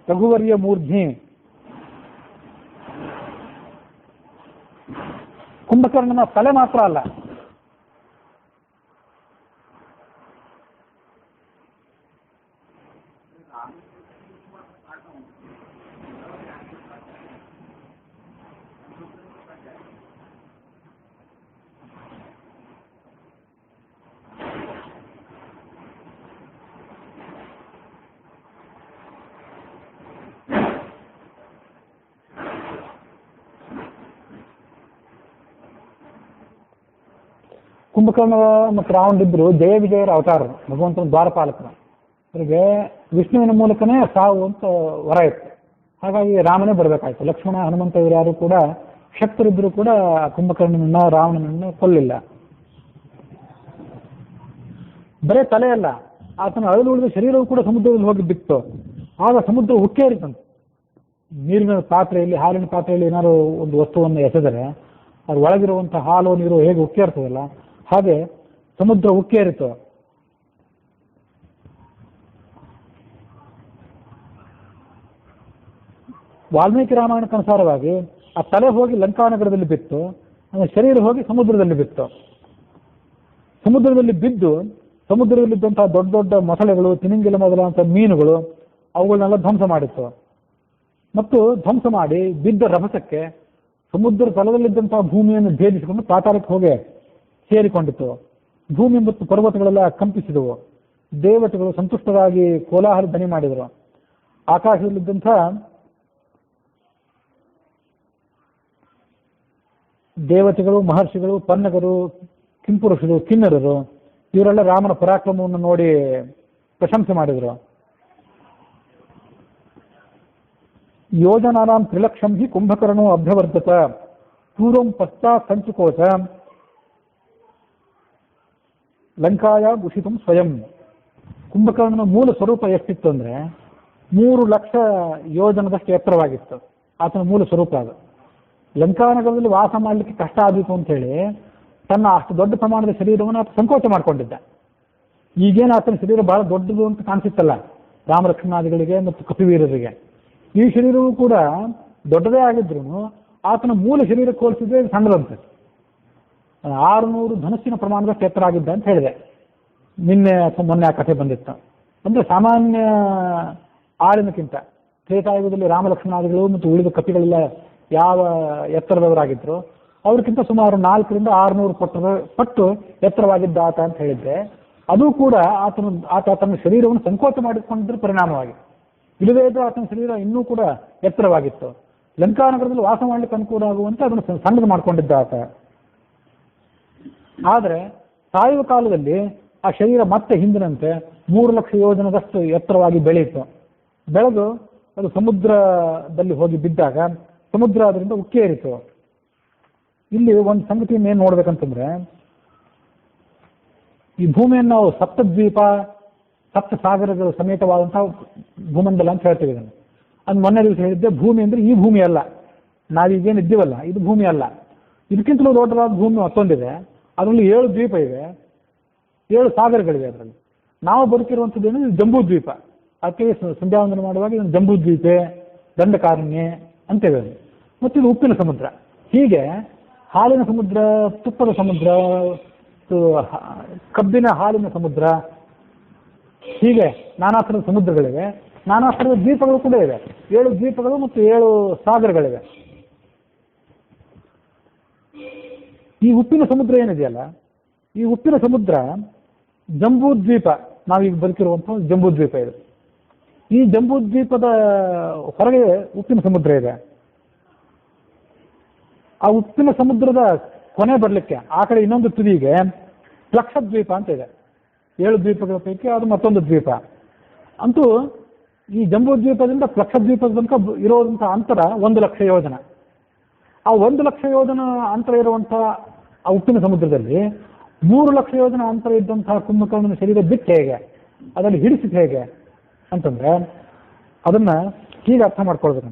ರಘುವರ್ಯ ಮೂರ್ಧ್ನಿ. ಕುಂಭಕರ್ಣನ ತಲೆ ಮಾತ್ರ ಅಲ್ಲ, ಕುಂಭಕರ್ಣ ಮತ್ತು ರಾವಣರಿಬ್ಬರು ಜಯ ವಿಜಯರ ಅವತಾರರು, ಭಗವಂತನ ದ್ವಾರಪಾಲಕರು. ಅವರಿಗೆ ವಿಷ್ಣುವಿನ ಮೂಲಕನೇ ಸಾವು ಅಂತ ವರ ಇತ್ತು. ಹಾಗಾಗಿ ರಾಮನೇ ಬರಬೇಕಾಯ್ತು. ಲಕ್ಷ್ಮಣ, ಹನುಮಂತ ಇವರು ಯಾರು ಕೂಡ ಶಕ್ತರಿದ್ದರೂ ಕೂಡ ಕುಂಭಕರ್ಣನನ್ನ ರಾವಣನನ್ನು ಕೊಲ್ಲಿಲ್ಲ. ಬರೇ ತಲೆ ಅಲ್ಲ, ಆತನ ಅಳಲು ಉಳಿದ ಶರೀರವು ಕೂಡ ಸಮುದ್ರದಲ್ಲಿ ಹೋಗಿ ಬಿತ್ತು. ಆಗ ಸಮುದ್ರ ಉಕ್ಕೇರಿತಂತೆ. ನೀರಿನ ಪಾತ್ರೆಯಲ್ಲಿ, ಹಾಲಿನ ಪಾತ್ರೆಯಲ್ಲಿ ಏನಾದ್ರು ಒಂದು ವಸ್ತುವನ್ನು ಎಸೆದರೆ ಅದ್ರ ಒಳಗಿರುವಂಥ ಹಾಲು ನೀರು ಹೇಗೆ ಉಕ್ಕೇರ್ತದಲ್ಲ, ಹಾಗೆ ಸಮುದ್ರ ಉಕ್ಕೇರಿತು. ವಾಲ್ಮೀಕಿ ರಾಮಾಯಣಕ್ಕನುಸಾರವಾಗಿ ಆ ತಲೆ ಹೋಗಿ ಲಂಕಾನಗರದಲ್ಲಿ ಬಿತ್ತು, ಶರೀರ ಹೋಗಿ ಸಮುದ್ರದಲ್ಲಿ ಬಿತ್ತು. ಸಮುದ್ರದಲ್ಲಿ ಬಿದ್ದು ಸಮುದ್ರದಲ್ಲಿದ್ದಂತಹ ದೊಡ್ಡ ದೊಡ್ಡ ಮೊಸಳೆಗಳು, ತಿಮಿಂಗಿಲ ಮೊದಲಾದಂಥ ಮೀನುಗಳು ಅವುಗಳನ್ನೆಲ್ಲ ಧ್ವಂಸ ಮಾಡಿತ್ತು. ಮತ್ತು ಧ್ವಂಸ ಮಾಡಿ ಬಿದ್ದ ರಭಸಕ್ಕೆ ಸಮುದ್ರ ತಲದಲ್ಲಿದ್ದಂತಹ ಭೂಮಿಯನ್ನು ಭೇದಿಸಿಕೊಂಡು ಪಾತಾಳಕ್ಕೆ ಹೋಗಿ ಸೇರಿಕೊಂಡಿತ್ತು. ಭೂಮಿ ಮತ್ತು ಪರ್ವತಗಳೆಲ್ಲ ಕಂಪಿಸಿದವು. ದೇವತೆಗಳು ಸಂತುಷ್ಟರಾಗಿ ಕೋಲಾಹಲ ಧ್ವನಿ ಮಾಡಿದರು. ಆಕಾಶದಲ್ಲಿದ್ದಂಥ ದೇವತೆಗಳು, ಮಹರ್ಷಿಗಳು, ಪನ್ನಗರು, ಕಿಂಪುರುಷರು, ಕಿನ್ನರರು ಇವರೆಲ್ಲ ರಾಮನ ಪರಾಕ್ರಮವನ್ನು ನೋಡಿ ಪ್ರಶಂಸೆ ಮಾಡಿದರು. ಯೋಜನಾನಾಂ ತ್ರಿಲಕ್ಷಂ ಹಿ ಕುಂಭಕರ್ಣೋ ಅಭ್ಯವರ್ಧತ ಪೂರ್ವಂ ಪಶ್ಚಾತ್ ಸಂಚುಕೋಚ ಲಂಕಾಯ ಉಷಿತಂ ಸ್ವಯಂ. ಕುಂಭಕರ್ಣನ ಮೂಲ ಸ್ವರೂಪ ಎಷ್ಟಿತ್ತು ಅಂದರೆ 3 ಲಕ್ಷ ಯೋಜನದಷ್ಟು ಎತ್ತರವಾಗಿತ್ತು ಆತನ ಮೂಲ ಸ್ವರೂಪ. ಅದು ಲಂಕಾನಗರದಲ್ಲಿ ವಾಸ ಮಾಡಲಿಕ್ಕೆ ಕಷ್ಟ ಆದೀತು ಅಂತೇಳಿ ತನ್ನ ಅಷ್ಟು ದೊಡ್ಡ ಪ್ರಮಾಣದ ಶರೀರವನ್ನು ಆತ ಸಂಕೋಚ ಮಾಡಿಕೊಂಡಿದ್ದ. ಈಗೇನು ಆತನ ಶರೀರ ಬಹಳ ದೊಡ್ಡದು ಅಂತ ಕಾಣಿಸುತ್ತಲ್ಲ ರಾಮಲಕ್ಷ್ಮಣಾದಿಗಳಿಗೆ ಮತ್ತು ಕಪಿವೀರರಿಗೆ. ಈ ಶರೀರವೂ ಕೂಡ ದೊಡ್ಡದೇ ಆಗಿದ್ರು ಆತನ ಮೂಲ ಶರೀರಕ್ಕೆ ಹೋಲಿಸಿದ್ರೆ ಸಣ್ಣದಂತೆ. 600 ಧನಸ್ಸಿನ ಪ್ರಮಾಣದಷ್ಟು ಎತ್ತರ ಆಗಿದ್ದ ಅಂತ ಹೇಳಿದೆ. ನಿನ್ನೆ ಅಥವಾ ಮೊನ್ನೆ ಆ ಕಥೆ ಬಂದಿತ್ತು. ಅಂದರೆ ಸಾಮಾನ್ಯ ಆಳಿನಕ್ಕಿಂತ ತ್ರೇತಾಯುಗದಲ್ಲಿ ರಾಮಲಕ್ಷ್ಮಣಾದಿಗಳು ಮತ್ತು ಉಳಿದ ಕಪಿಗಳೆಲ್ಲ ಯಾವ ಎತ್ತರದವರಾಗಿದ್ರು ಅವ್ರಿಗಿಂತ ಸುಮಾರು 400 ರಿಂದ 600 ಪಟ್ಟು ಎತ್ತರವಾಗಿದ್ದ ಆತ ಅಂತ ಹೇಳಿದ್ದೆ. ಅದು ಕೂಡ ಆತ ತನ್ನ ಶರೀರವನ್ನು ಸಂಕೋಚ ಮಾಡಿಕೊಂಡಿದ್ರ ಪರಿಣಾಮವಾಗಿ. ಇಲ್ಲದೇ ಇದ್ರೂ ಆತನ ಶರೀರ ಇನ್ನೂ ಕೂಡ ಎತ್ತರವಾಗಿತ್ತು. ಲಂಕಾನಗರದಲ್ಲಿ ವಾಸ ಮಾಡಲಿಕ್ಕೆ ಅನುಕೂಲ ಆಗುವಂತೆ ಅದನ್ನು ಸಣ್ಣದು ಮಾಡಿಕೊಂಡಿದ್ದ ಆತ. ಆದರೆ ಸಾಯುವ ಕಾಲದಲ್ಲಿ ಆ ಶರೀರ ಮತ್ತೆ ಹಿಂದಿನಂತೆ 3 ಲಕ್ಷ ಯೋಜನದಷ್ಟು ಎತ್ತರವಾಗಿ ಬೆಳೆಯಿತು. ಬೆಳೆದು ಅದು ಸಮುದ್ರದಲ್ಲಿ ಹೋಗಿ ಬಿದ್ದಾಗ ಸಮುದ್ರ ಅದರಿಂದ ಉಕ್ಕೇರಿತು. ಇಲ್ಲಿ ಒಂದು ಸಂಗತಿಯನ್ನು ಏನು ನೋಡ್ಬೇಕಂತಂದ್ರೆ, ಈ ಭೂಮಿಯನ್ನು ನಾವು ಸಪ್ತದ್ವೀಪ, ಸಪ್ತ ಸಾಗರಗಳ ಸಮೇತವಾದಂತಹ ಭೂಮಂಡಲ ಅಂತ ಹೇಳ್ತೀವಿ. ಇದನ್ನು ಅದು ಮೊನ್ನೆ ದಿವಸ ಹೇಳಿದ್ದೆ. ಭೂಮಿ ಅಂದ್ರೆ ಈ ಭೂಮಿ ಅಲ್ಲ, ನಾವೀಗೇನು ಇದ್ದೀವಲ್ಲ ಇದು ಭೂಮಿ ಅಲ್ಲ. ಇದಕ್ಕಿಂತಲೂ ದೊಡ್ಡದಾದ ಭೂಮಿ ಮತ್ತೊಂದಿದೆ. ಅದರಲ್ಲಿ 7 ದ್ವೀಪ ಇವೆ, 7 ಸಾಗರಗಳಿವೆ. ಅದರಲ್ಲಿ ನಾವು ಬದುಕಿರುವಂಥದ್ದು ಏನು, ಜಂಬೂ ದ್ವೀಪ. ಅದಕ್ಕೆ ಸಂಧ್ಯಾವಂದನೆ ಮಾಡುವಾಗ ಇದನ್ನು ಜಂಬೂ ದ್ವೀಪೆ, ದಂಡಕಾರಣ್ಯ ಅಂತೇವೆ. ಮತ್ತು ಇದು ಉಪ್ಪಿನ ಸಮುದ್ರ. ಹೀಗೆ ಹಾಲಿನ ಸಮುದ್ರ, ತುಪ್ಪದ ಸಮುದ್ರ, ಕಬ್ಬಿನ ಹಾಲಿನ ಸಮುದ್ರ, ಹೀಗೆ ನಾನಾ ಥರದ ಸಮುದ್ರಗಳಿವೆ. ನಾನಾ ಥರದ ದ್ವೀಪಗಳು ಕೂಡ ಇವೆ. 7 ದ್ವೀಪಗಳು ಮತ್ತು 7 ಸಾಗರಗಳಿವೆ. ಈ ಉಪ್ಪಿನ ಸಮುದ್ರ ಏನಿದೆಯಲ್ಲ, ಈ ಉಪ್ಪಿನ ಸಮುದ್ರ ಜಂಬೂ ದ್ವೀಪ, ನಾವೀಗ ಬದುಕಿರುವಂತಹ ಜಂಬೂ ದ್ವೀಪ ಇದು. ಈ ಜಂಬೂ ದ್ವೀಪದ ಹೊರಗೆ ಉಪ್ಪಿನ ಸಮುದ್ರ ಇದೆ. ಆ ಉಪ್ಪಿನ ಸಮುದ್ರದ ಕೊನೆ ಬರಲಿಕ್ಕೆ ಆ ಕಡೆ ಇನ್ನೊಂದು ತುದಿಗೆ ಲಕ್ಷದ್ವೀಪ ಅಂತ ಇದೆ. 7 ದ್ವೀಪಗಳ ಪೈಕಿ ಅದು ಮತ್ತೊಂದು ದ್ವೀಪ. ಅಂತೂ ಈ ಜಂಬೂ ದ್ವೀಪದಿಂದ ಲಕ್ಷದ್ವೀಪದ ತನಕ ಇರೋದಂಥ ಅಂತರ 1,00,000 ಯೋಜನ. ಆ 1,00,000 ಯೋಜನ ಅಂತರ ಇರುವಂಥ ಆ ಉಪ್ಪಿನ ಸಮುದ್ರದಲ್ಲಿ 3,00,000 ಯೋಜನ ಅಂತರ ಇದ್ದಂತಹ ಕುಂಭಕರ್ಣನ ಶರೀರ ಬಿಟ್ಟು ಹೇಗೆ, ಅದನ್ನು ಹಿಡಿಸಿದ ಹೇಗೆ ಅಂತಂದ್ರೆ ಅದನ್ನ ಹೀಗೆ ಅರ್ಥ ಮಾಡ್ಕೊಳ್ಬೇಕು.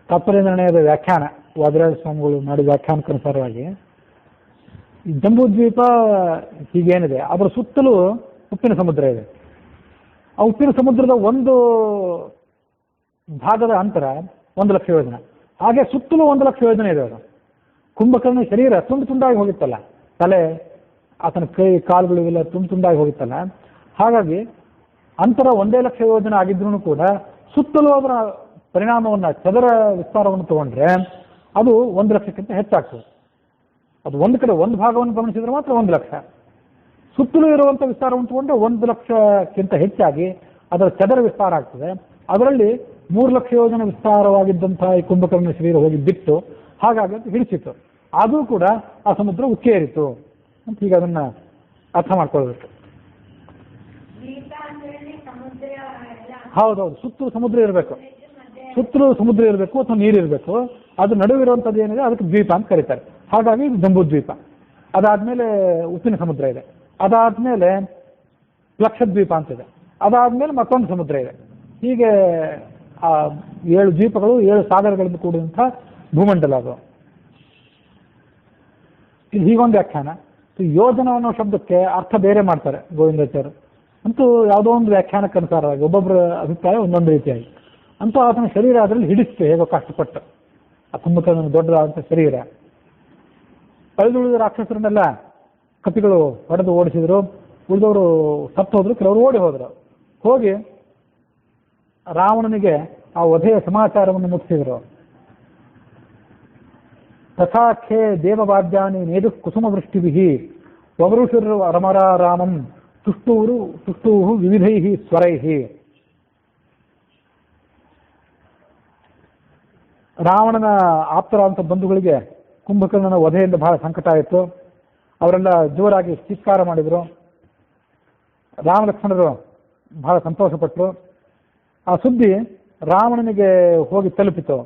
ತಾತ್ಪರ್ಯ ನಿರ್ಣಯದ ವ್ಯಾಖ್ಯಾನ ವಾದಿರಾಜ ಸ್ವಾಮಿಗಳು ಮಾಡಿದ ವ್ಯಾಖ್ಯಾನಕ್ಕನುಸಾರವಾಗಿ ಈ ಜಂಬೂ ದ್ವೀಪ ಹೀಗೇನಿದೆ, ಅದರ ಸುತ್ತಲೂ ಉಪ್ಪಿನ ಸಮುದ್ರ ಇದೆ. ಆ ಉಪ್ಪಿನ ಸಮುದ್ರದ ಒಂದು ಭಾಗದ ಅಂತರ 1,00,000 ಯೋಜನ, ಹಾಗೆ ಸುತ್ತಲೂ 1,00,000 ಯೋಜನೆ ಇದೆ. ಅದು ಕುಂಭಕರ್ಣ ಶರೀರ ತುಂಡು ತುಂಡಾಗಿ ಹೋಗಿತ್ತಲ್ಲ, ತಲೆ ಆತನ ಕೈ ಕಾಲುಗಳು ಇವೆಲ್ಲ ತುಂಡಾಗಿ ಹೋಗಿತ್ತಲ್ಲ, ಹಾಗಾಗಿ ಅಂತರ 1,00,000 ಯೋಜನೆ ಆಗಿದ್ರೂ ಕೂಡ ಸುತ್ತಲೂ ಅದರ ಪರಿಣಾಮವನ್ನು ಚದರ ವಿಸ್ತಾರವನ್ನು ತಗೊಂಡ್ರೆ ಅದು 1,00,000ಕ್ಕಿಂತ ಹೆಚ್ಚಾಗ್ತದೆ. ಅದು ಒಂದು ಕಡೆ ಒಂದು ಭಾಗವನ್ನು ಗಮನಿಸಿದ್ರೆ ಮಾತ್ರ 1,00,000, ಸುತ್ತಲೂ ಇರುವಂಥ ವಿಸ್ತಾರವನ್ನು ತಗೊಂಡ್ರೆ 1,00,000ಕ್ಕಿಂತ ಹೆಚ್ಚಾಗಿ ಅದರ ಚದರ ವಿಸ್ತಾರ ಆಗ್ತದೆ. ಅದರಲ್ಲಿ 3,00,000 ಯೋಜನೆ ವಿಸ್ತಾರವಾಗಿದ್ದಂತಹ ಈ ಕುಂಭಕರ್ಣ ಶರೀರ ಹೋಗಿ ಬಿಟ್ಟು ಹಾಗಾಗಿ ಹಿಡಿಸಿತು. ಆದರೂ ಕೂಡ ಆ ಸಮುದ್ರ ಉಕ್ಕೇರಿತು ಅಂತ ಹೀಗೆ ಅದನ್ನ ಅರ್ಥ ಮಾಡ್ಕೊಳ್ಬೇಕು. ಹೌದೌದು, ಸುತ್ತಲೂ ಸಮುದ್ರ ಇರಬೇಕು, ಸುತ್ತಲೂ ಸಮುದ್ರ ಇರಬೇಕು ಅಥವಾ ನೀರಿರಬೇಕು. ಅದು ನಡುವಿರುವಂಥದ್ದು ಏನಿದೆ ಅದಕ್ಕೆ ದ್ವೀಪ ಅಂತ ಕರೀತಾರೆ. ಹಾಗಾಗಿ ಇದು ಜಂಬೂ ದ್ವೀಪ. ಅದಾದ್ಮೇಲೆ ಉಪ್ಪಿನ ಸಮುದ್ರ ಇದೆ, ಅದಾದ್ಮೇಲೆ ಲಕ್ಷದ್ವೀಪ ಅಂತಿದೆ, ಅದಾದ್ಮೇಲೆ ಮತ್ತೊಂದು ಸಮುದ್ರ ಇದೆ. ಹೀಗೆ ಆ 7 ದ್ವೀಪಗಳು 7 ಸಾಗರಗಳಿಂದ ಕೂಡಿದಂಥ ಭೂಮಂಡಲ ಅದು. ಇದು ಹೀಗೊಂದು ವ್ಯಾಖ್ಯಾನ. ಯೋಜನ ಅನ್ನೋ ಶಬ್ದಕ್ಕೆ ಅರ್ಥ ಬೇರೆ ಮಾಡ್ತಾರೆ ಗೋವಿಂದಾಚಾರ್ಯರು. ಅಂತೂ ಯಾವುದೋ ಒಂದು ವ್ಯಾಖ್ಯಾನಕ್ಕೆ ಅನುಸಾರವಾಗಿ ಒಬ್ಬೊಬ್ಬರ ಅಭಿಪ್ರಾಯ ಒಂದೊಂದು ರೀತಿಯಾಗಿ. ಅಂತೂ ಆತನ ಶರೀರ ಅದರಲ್ಲಿ ಹಿಡಿಸ್ತು ಹೇಗೋ ಕಷ್ಟಪಟ್ಟು. ಆ ಕುಂಭಕರ್ಣನ ದೊಡ್ಡದಾದಂಥ ಶರೀರ. ಕಳೆದುಳಿದ ರಾಕ್ಷಸರನ್ನೆಲ್ಲ ಕಪಿಗಳು ಹೊಡೆದು ಓಡಿಸಿದ್ರು, ಉಳಿದವರು ಸತ್ತು ಹೋದ್ರು, ಕೆಲವರು ಓಡಿ ಹೋದ್ರು. ಹೋಗಿ ರಾವಣನಿಗೆ ಆ ವಧೆಯ ಸಮಾಚಾರವನ್ನು ಮುಟ್ಟಿಸಿದ್ರು. ತಥಾಖ್ಯೆ ದೇವವಾದ್ಯಾನಿ ನೇದು ಕುಸುಮ ವೃಷ್ಟಿಭಿ ವವರುಷುರು ಅರಮರಾರಾಮಂ ತುಷ್ಟೂಹು ವಿವಿಧೈ ಸ್ವರೈ. ರಾವಣನ ಆಪ್ತರಾದಂಥ ಬಂಧುಗಳಿಗೆ ಕುಂಭಕರ್ಣನ ವಧೆಯಿಂದ ಬಹಳ ಸಂಕಟ ಆಯಿತು. ಅವರೆಲ್ಲ ಜೋರಾಗಿ ಚೀತ್ಕಾರ ಮಾಡಿದರು. ರಾಮ ಲಕ್ಷ್ಮಣರು ಬಹಳ ಸಂತೋಷಪಟ್ಟರು. ಆ ಸುದ್ದಿ ರಾವಣನಿಗೆ ಹೋಗಿ ತಲುಪಿತು.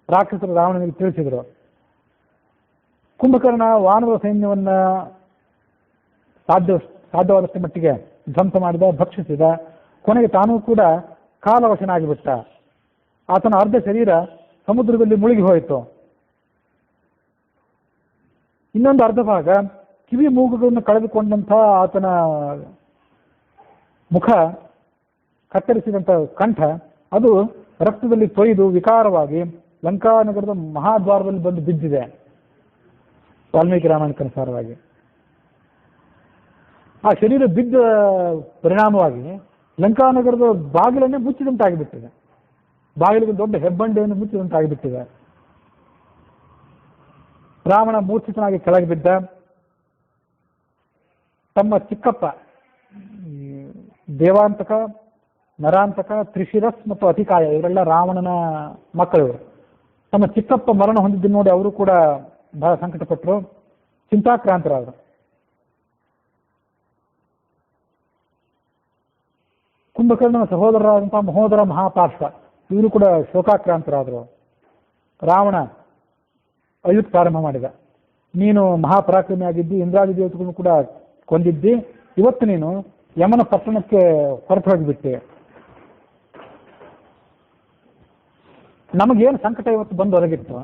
ರಾಕ್ಷಸರು ರಾವಣನಿಗೆ ತಿಳಿಸಿದರು. ಕುಂಭಕರ್ಣ ವಾನರ ಸೈನ್ಯವನ್ನ ಸಾಧ್ಯವಾದಷ್ಟು ಮಟ್ಟಿಗೆ ಧ್ವಂಸ ಮಾಡಿದ, ಭಕ್ಷಿಸಿದ. ಕೊನೆಗೆ ತಾನೂ ಕೂಡ ಕಾಲವಶನಾಗಿಬಿಟ್ಟ. ಆತನ ಅರ್ಧ ಶರೀರ ಸಮುದ್ರದಲ್ಲಿ ಮುಳುಗಿ ಹೋಯಿತು. ಇನ್ನೊಂದು ಅರ್ಧ ಭಾಗ ಕಿವಿ ಮೂಗುಗಳನ್ನು ಕಳೆದುಕೊಂಡಂಥ ಆತನ ಮುಖ, ಕತ್ತರಿಸಿದಂಥ ಕಂಠ, ಅದು ರಕ್ತದಲ್ಲಿ ತೊಯ್ದು ವಿಕಾರವಾಗಿ ಲಂಕಾನಗರದ ಮಹಾದ್ವಾರದಲ್ಲಿ ಬಂದು ಬಿದ್ದಿದೆ ವಾಲ್ಮೀಕಿ ರಾಮಾಯಣಕ್ಕನುಸಾರವಾಗಿ. ಆ ಶರೀರ ಬಿದ್ದ ಪರಿಣಾಮವಾಗಿ ಲಂಕಾನಗರದ ಬಾಗಿಲನ್ನೇ ಮುಚ್ಚಿದಂತಾಗಿಬಿಟ್ಟಿದೆ. ಬಾಗಿಲಿಗೆ ದೊಡ್ಡ ಹೆಬ್ಬಂಡೆಯನ್ನು ಮುಚ್ಚಿದಂತಾಗಿಬಿಟ್ಟಿದೆ. ರಾವಣ ಮೂರ್ಛಿತನಾಗಿ ಕೆಳಗೆ ಬಿದ್ದ. ತಮ್ಮ ಚಿಕ್ಕಪ್ಪ ದೇವಾಂತಕ, ನರಾಂತಕ, ತ್ರಿಶಿರಸ್ ಮತ್ತು ಅತಿಕಾಯ ಇವರೆಲ್ಲ ರಾವಣನ ಮಕ್ಕಳು. ತಮ್ಮ ಚಿಕ್ಕಪ್ಪ ಮರಣ ಹೊಂದಿದ್ದು ನೋಡಿ ಅವರು ಕೂಡ ಬಹಳ ಸಂಕಟಪಟ್ಟರು, ಚಿಂತಾಕ್ರಾಂತರಾದರು. ಕುಂಭಕರ್ಣನ ಸಹೋದರರಾದಂತಹ ಮಹೋದರ ಮಹಾಪಾರ್ಶ್ವ ಇವರು ಕೂಡ ಶೋಕಾಕ್ರಾಂತರಾದರು. ರಾವಣ ಅಯುತ್ ಪ್ರಾರಂಭ ಮಾಡಿದ. ನೀನು ಮಹಾಪರಾಕ್ರಮಿ ಆಗಿದ್ದಿ, ಇಂದ್ರಾದಿ ದೇವತೆಗಳನ್ನು ಕೂಡ ಕೊಂದಿದ್ದಿ, ಇವತ್ತು ನೀನು ಯಮನ ಪಟ್ಟಣಕ್ಕೆ ಹೊರಟು ಹೋಗಿಬಿಟ್ಟೆ. ನಮಗೇನು ಸಂಕಟ ಇವತ್ತು ಬಂದು ಹೊರಗಿತ್ತು,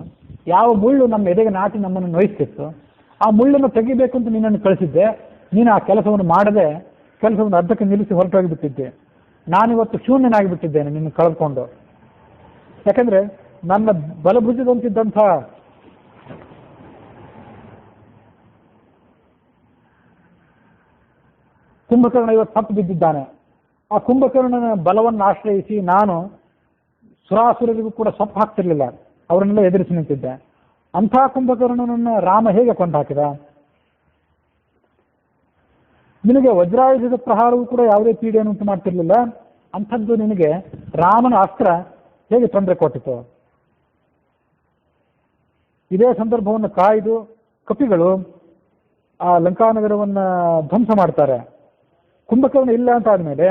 ಯಾವ ಮುಳ್ಳು ನಮ್ಮ ಎದೆಗೆ ನಾಟಿ ನಮ್ಮನ್ನು ನೋಯಿಸ್ತಿತ್ತು, ಆ ಮುಳ್ಳನ್ನು ತೆಗಿಬೇಕು ಅಂತ ನಿನ್ನನ್ನು ಕಳಿಸಿದ್ದೆ. ನೀನು ಆ ಕೆಲಸವನ್ನು ಮಾಡದೆ ಕೆಲಸವನ್ನು ಅರ್ಧಕ್ಕೆ ನಿಲ್ಲಿಸಿ ಹೊರಟು ಹೋಗಿಬಿಟ್ಟಿದ್ದೆ. ನಾನಿವತ್ತು ಶೂನ್ಯನಾಗಿಬಿಟ್ಟಿದ್ದೇನೆ ನಿನ್ನ ಕಳೆದುಕೊಂಡು. ಯಾಕಂದ್ರೆ ನನ್ನ ಬಲಭುಜದಂತಿದ್ದಂಥ ಕುಂಭಕರ್ಣ ಇವತ್ತು ಸತ್ತು ಬಿದ್ದಿದ್ದಾನೆ. ಆ ಕುಂಭಕರ್ಣನ ಬಲವನ್ನು ಆಶ್ರಯಿಸಿ ನಾನು ಸುರಾಸುರರಿಗೂ ಕೂಡ ಸೊಪ್ಪು ಹಾಕ್ತಿರ್ಲಿಲ್ಲ, ಅವರನ್ನೆಲ್ಲ ಎದುರಿಸಿ ನಿಂತಿದ್ದೆ. ಅಂಥ ಕುಂಭಕರ್ಣನನ್ನು ರಾಮ ಹೇಗೆ ಕೊಂದು ಹಾಕಿದ? ನಿನಗೆ ವಜ್ರಾಯುಧದ ಪ್ರಹಾರವೂ ಕೂಡ ಯಾವುದೇ ಪೀಡೆಯನ್ನು ಉಂಟು ಮಾಡ್ತಿರ್ಲಿಲ್ಲ. ಅಂಥದ್ದು ನಿನಗೆ ರಾಮನ ಅಸ್ತ್ರ ಹೇಗೆ ತೊಂದರೆ ಕೊಟ್ಟಿತು? ಇದೇ ಸಂದರ್ಭವನ್ನು ಕಾಯ್ದು ಕಪಿಗಳು ಆ ಲಂಕಾನಗರವನ್ನು ಧ್ವಂಸ ಮಾಡ್ತಾರೆ. ಕುಂಭಕರ್ಣ ಇಲ್ಲ ಅಂತ ಆದಮೇಲೆ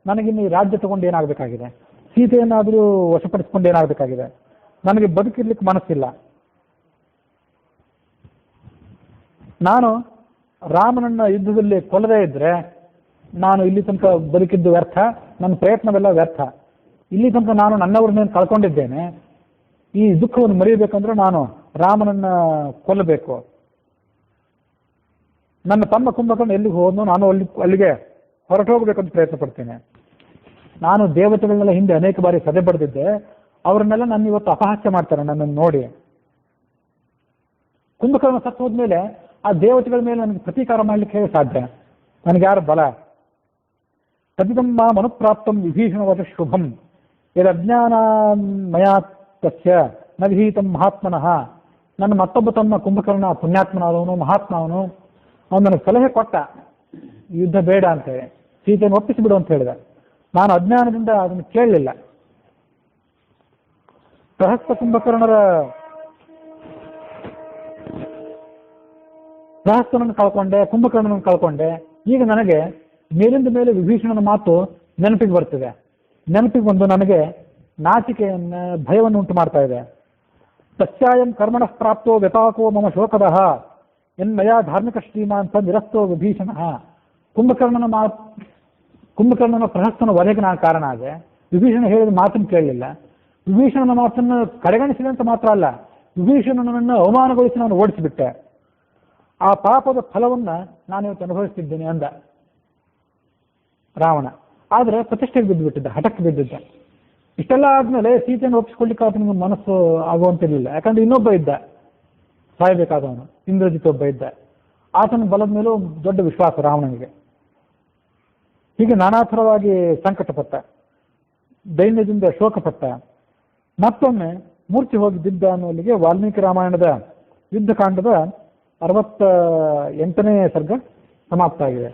ನನಗಿನ್ನು ಈ ರಾಜ್ಯ ತಗೊಂಡು ಏನಾಗಬೇಕಾಗಿದೆ, ಸೀತೆಯನ್ನಾದರೂ ವಶಪಡಿಸ್ಕೊಂಡು ಏನಾಗಬೇಕಾಗಿದೆ, ನನಗೆ ಬದುಕಿರ್ಲಿಕ್ಕೆ ಮನಸ್ಸಿಲ್ಲ. ನಾನು ರಾಮನನ್ನ ಯುದ್ಧದಲ್ಲಿ ಕೊಲ್ಲದೇ ಇದ್ರೆ ನಾನು ಇಲ್ಲಿ ತನಕ ಬದುಕಿದ್ದು ವ್ಯರ್ಥ, ನನ್ನ ಪ್ರಯತ್ನವೆಲ್ಲ ವ್ಯರ್ಥ. ಇಲ್ಲಿ ತನಕ ನಾನು ನನ್ನವ್ರನ್ನೇನು ಕಳ್ಕೊಂಡಿದ್ದೇನೆ. ಈ ದುಃಖವನ್ನು ಮರೆಯಬೇಕಂದ್ರೆ ನಾನು ರಾಮನನ್ನ ಕೊಲ್ಲಬೇಕು. ನನ್ನ ತಮ್ಮ ಕುಂಭಕರ್ಣ ಎಲ್ಲಿಗೆ ಹೋದ್ನೋ ನಾನು ಅಲ್ಲಿಗೆ ಹೊರಟು ಹೋಗ್ಬೇಕಂತ ಪ್ರಯತ್ನ ಪಡ್ತೇನೆ. ನಾನು ದೇವತೆಗಳನ್ನೆಲ್ಲ ಹಿಂದೆ ಅನೇಕ ಬಾರಿ ಸದೆ ಬಡ್ದಿದ್ದೆ, ಅವರನ್ನೆಲ್ಲ ನನ್ನ ಇವತ್ತು ಅಪಹಾಸ್ಯ ಮಾಡ್ತಾರೆ ನನ್ನನ್ನು ನೋಡಿ. ಕುಂಭಕರ್ಣ ಸತ್ತು ಹೋದ್ಮೇಲೆ ಆ ದೇವತೆಗಳ ಮೇಲೆ ನನಗೆ ಪ್ರತೀಕಾರ ಮಾಡ್ಲಿಕ್ಕೆ ಹೇಗೆ ಸಾಧ್ಯ? ನನಗೆ ಯಾರು ಬಲ? ತದಿದಮ್ಮ ಮನುಪ್ರಾಪ್ತಂ ವಿಭೀಷಣವತ ಶುಭಂ ಯದಜ್ಞಾನ ಮಯಾ ತಸ್ಯ ನ ವಿಹಿತಂ ಮಹಾತ್ಮನಃ. ನನ್ನ ಮತ್ತೊಬ್ಬ ತಮ್ಮ ಕುಂಭಕರ್ಣ ಪುಣ್ಯಾತ್ಮನಾದವನು, ಮಹಾತ್ಮ ಅವನು. ಅವನು ನನಗೆ ಸಲಹೆ ಕೊಟ್ಟ, ಯುದ್ಧ ಬೇಡ ಅಂತೇಳಿ, ಸೀತೆಯನ್ನು ಒಪ್ಪಿಸಿಬಿಡು ಅಂತ ಹೇಳಿದ. ನಾನು ಅಜ್ಞಾನದಿಂದ ಅದನ್ನು ಕೇಳಲಿಲ್ಲ. ಸಹಸ್ರ ಸಹಸ್ರನನ್ನು ಕಳ್ಕೊಂಡೆ, ಕುಂಭಕರ್ಣನನ್ನು ಕಳ್ಕೊಂಡೆ. ಈಗ ನನಗೆ ಮೇಲಿಂದ ಮೇಲೆ ವಿಭೀಷಣನ ಮಾತು ನೆನಪಿಗೆ ಬರ್ತಿದೆ. ನೆನಪಿಗೆ ಬಂದು ನನಗೆ ನಾಚಿಕೆಯನ್ನು, ಭಯವನ್ನು ಉಂಟು ಮಾಡ್ತಾ ಇದೆ. ತಸ್ಯಾಯಂ ಕರ್ಮಣಃ ಪ್ರಾಪ್ತೋ ವ್ಯತಾಕೋ ಮಮ ಶೋಕದಃ ಎನ್ಮಯ ಧಾರ್ಮಿಕ ಶ್ರೀಮಾಂತ ನಿರಸ್ತೋ ವಿಭೀಷಣ. ಕುಂಭಕರ್ಣನ ಪ್ರಹಸ್ತನ ವರೆಗೆ ನಾನು ಕಾರಣ ಆದೆ. ವಿಭೀಷಣ ಹೇಳಿದ ಮಾತನ್ನು ಕೇಳಲಿಲ್ಲ. ವಿಭೀಷಣನ ಮಾತನ್ನು ಕಡೆಗಣಿಸಿದೆ ಅಂತ ಮಾತ್ರ ಅಲ್ಲ, ವಿಭೀಷಣನನ್ನು ಅವಮಾನಗೊಳಿಸಿ ನಾನು ಓಡಿಸಿಬಿಟ್ಟೆ. ಆ ಪಾಪದ ಫಲವನ್ನು ನಾನು ಇವತ್ತು ಅನುಭವಿಸ್ತಿದ್ದೇನೆ ಅಂದ ರಾವಣ. ಆದರೆ ಪ್ರತಿಷ್ಠೆಗೆ ಬಿದ್ದುಬಿಟ್ಟಿದ್ದ, ಹಠಕ್ಕೆ ಬಿದ್ದಿದ್ದ. ಇಷ್ಟೆಲ್ಲ ಆದ್ಮೇಲೆ ಸೀತೆಯನ್ನು ಒಪ್ಪಿಸ್ಕೊಳ್ಳಿಕ್ಕೆ ಆತನಿಗೆ ಮನಸ್ಸು ಆಗುವಂತಿರಲಿಲ್ಲ. ಯಾಕಂದ್ರೆ ಇನ್ನೊಬ್ಬ ಇದ್ದ ಸಾಯಬೇಕಾದವನು, ಇಂದ್ರಜಿತ್ ಒಬ್ಬ ಇದ್ದ. ಆತನ ಬಲದ ಮೇಲೂ ದೊಡ್ಡ ವಿಶ್ವಾಸ ರಾವಣನಿಗೆ. ಹೀಗೆ ನಾನಾ ಥರವಾಗಿ ಸಂಕಟಪಟ್ಟ, ದೈನ್ಯದಿಂದ ಶೋಕಪಟ್ಟ. ಮತ್ತೊಮ್ಮೆ ಮೂರ್ಛೆ ಹೋಗಿ ಬಿದ್ದ ಅನ್ನುವಲ್ಲಿಗೆ ವಾಲ್ಮೀಕಿ ರಾಮಾಯಣದ ಯುದ್ಧಕಾಂಡದ 68ನೇ ಸರ್ಗ ಸಮಾಪ್ತ ಆಗಿದೆ.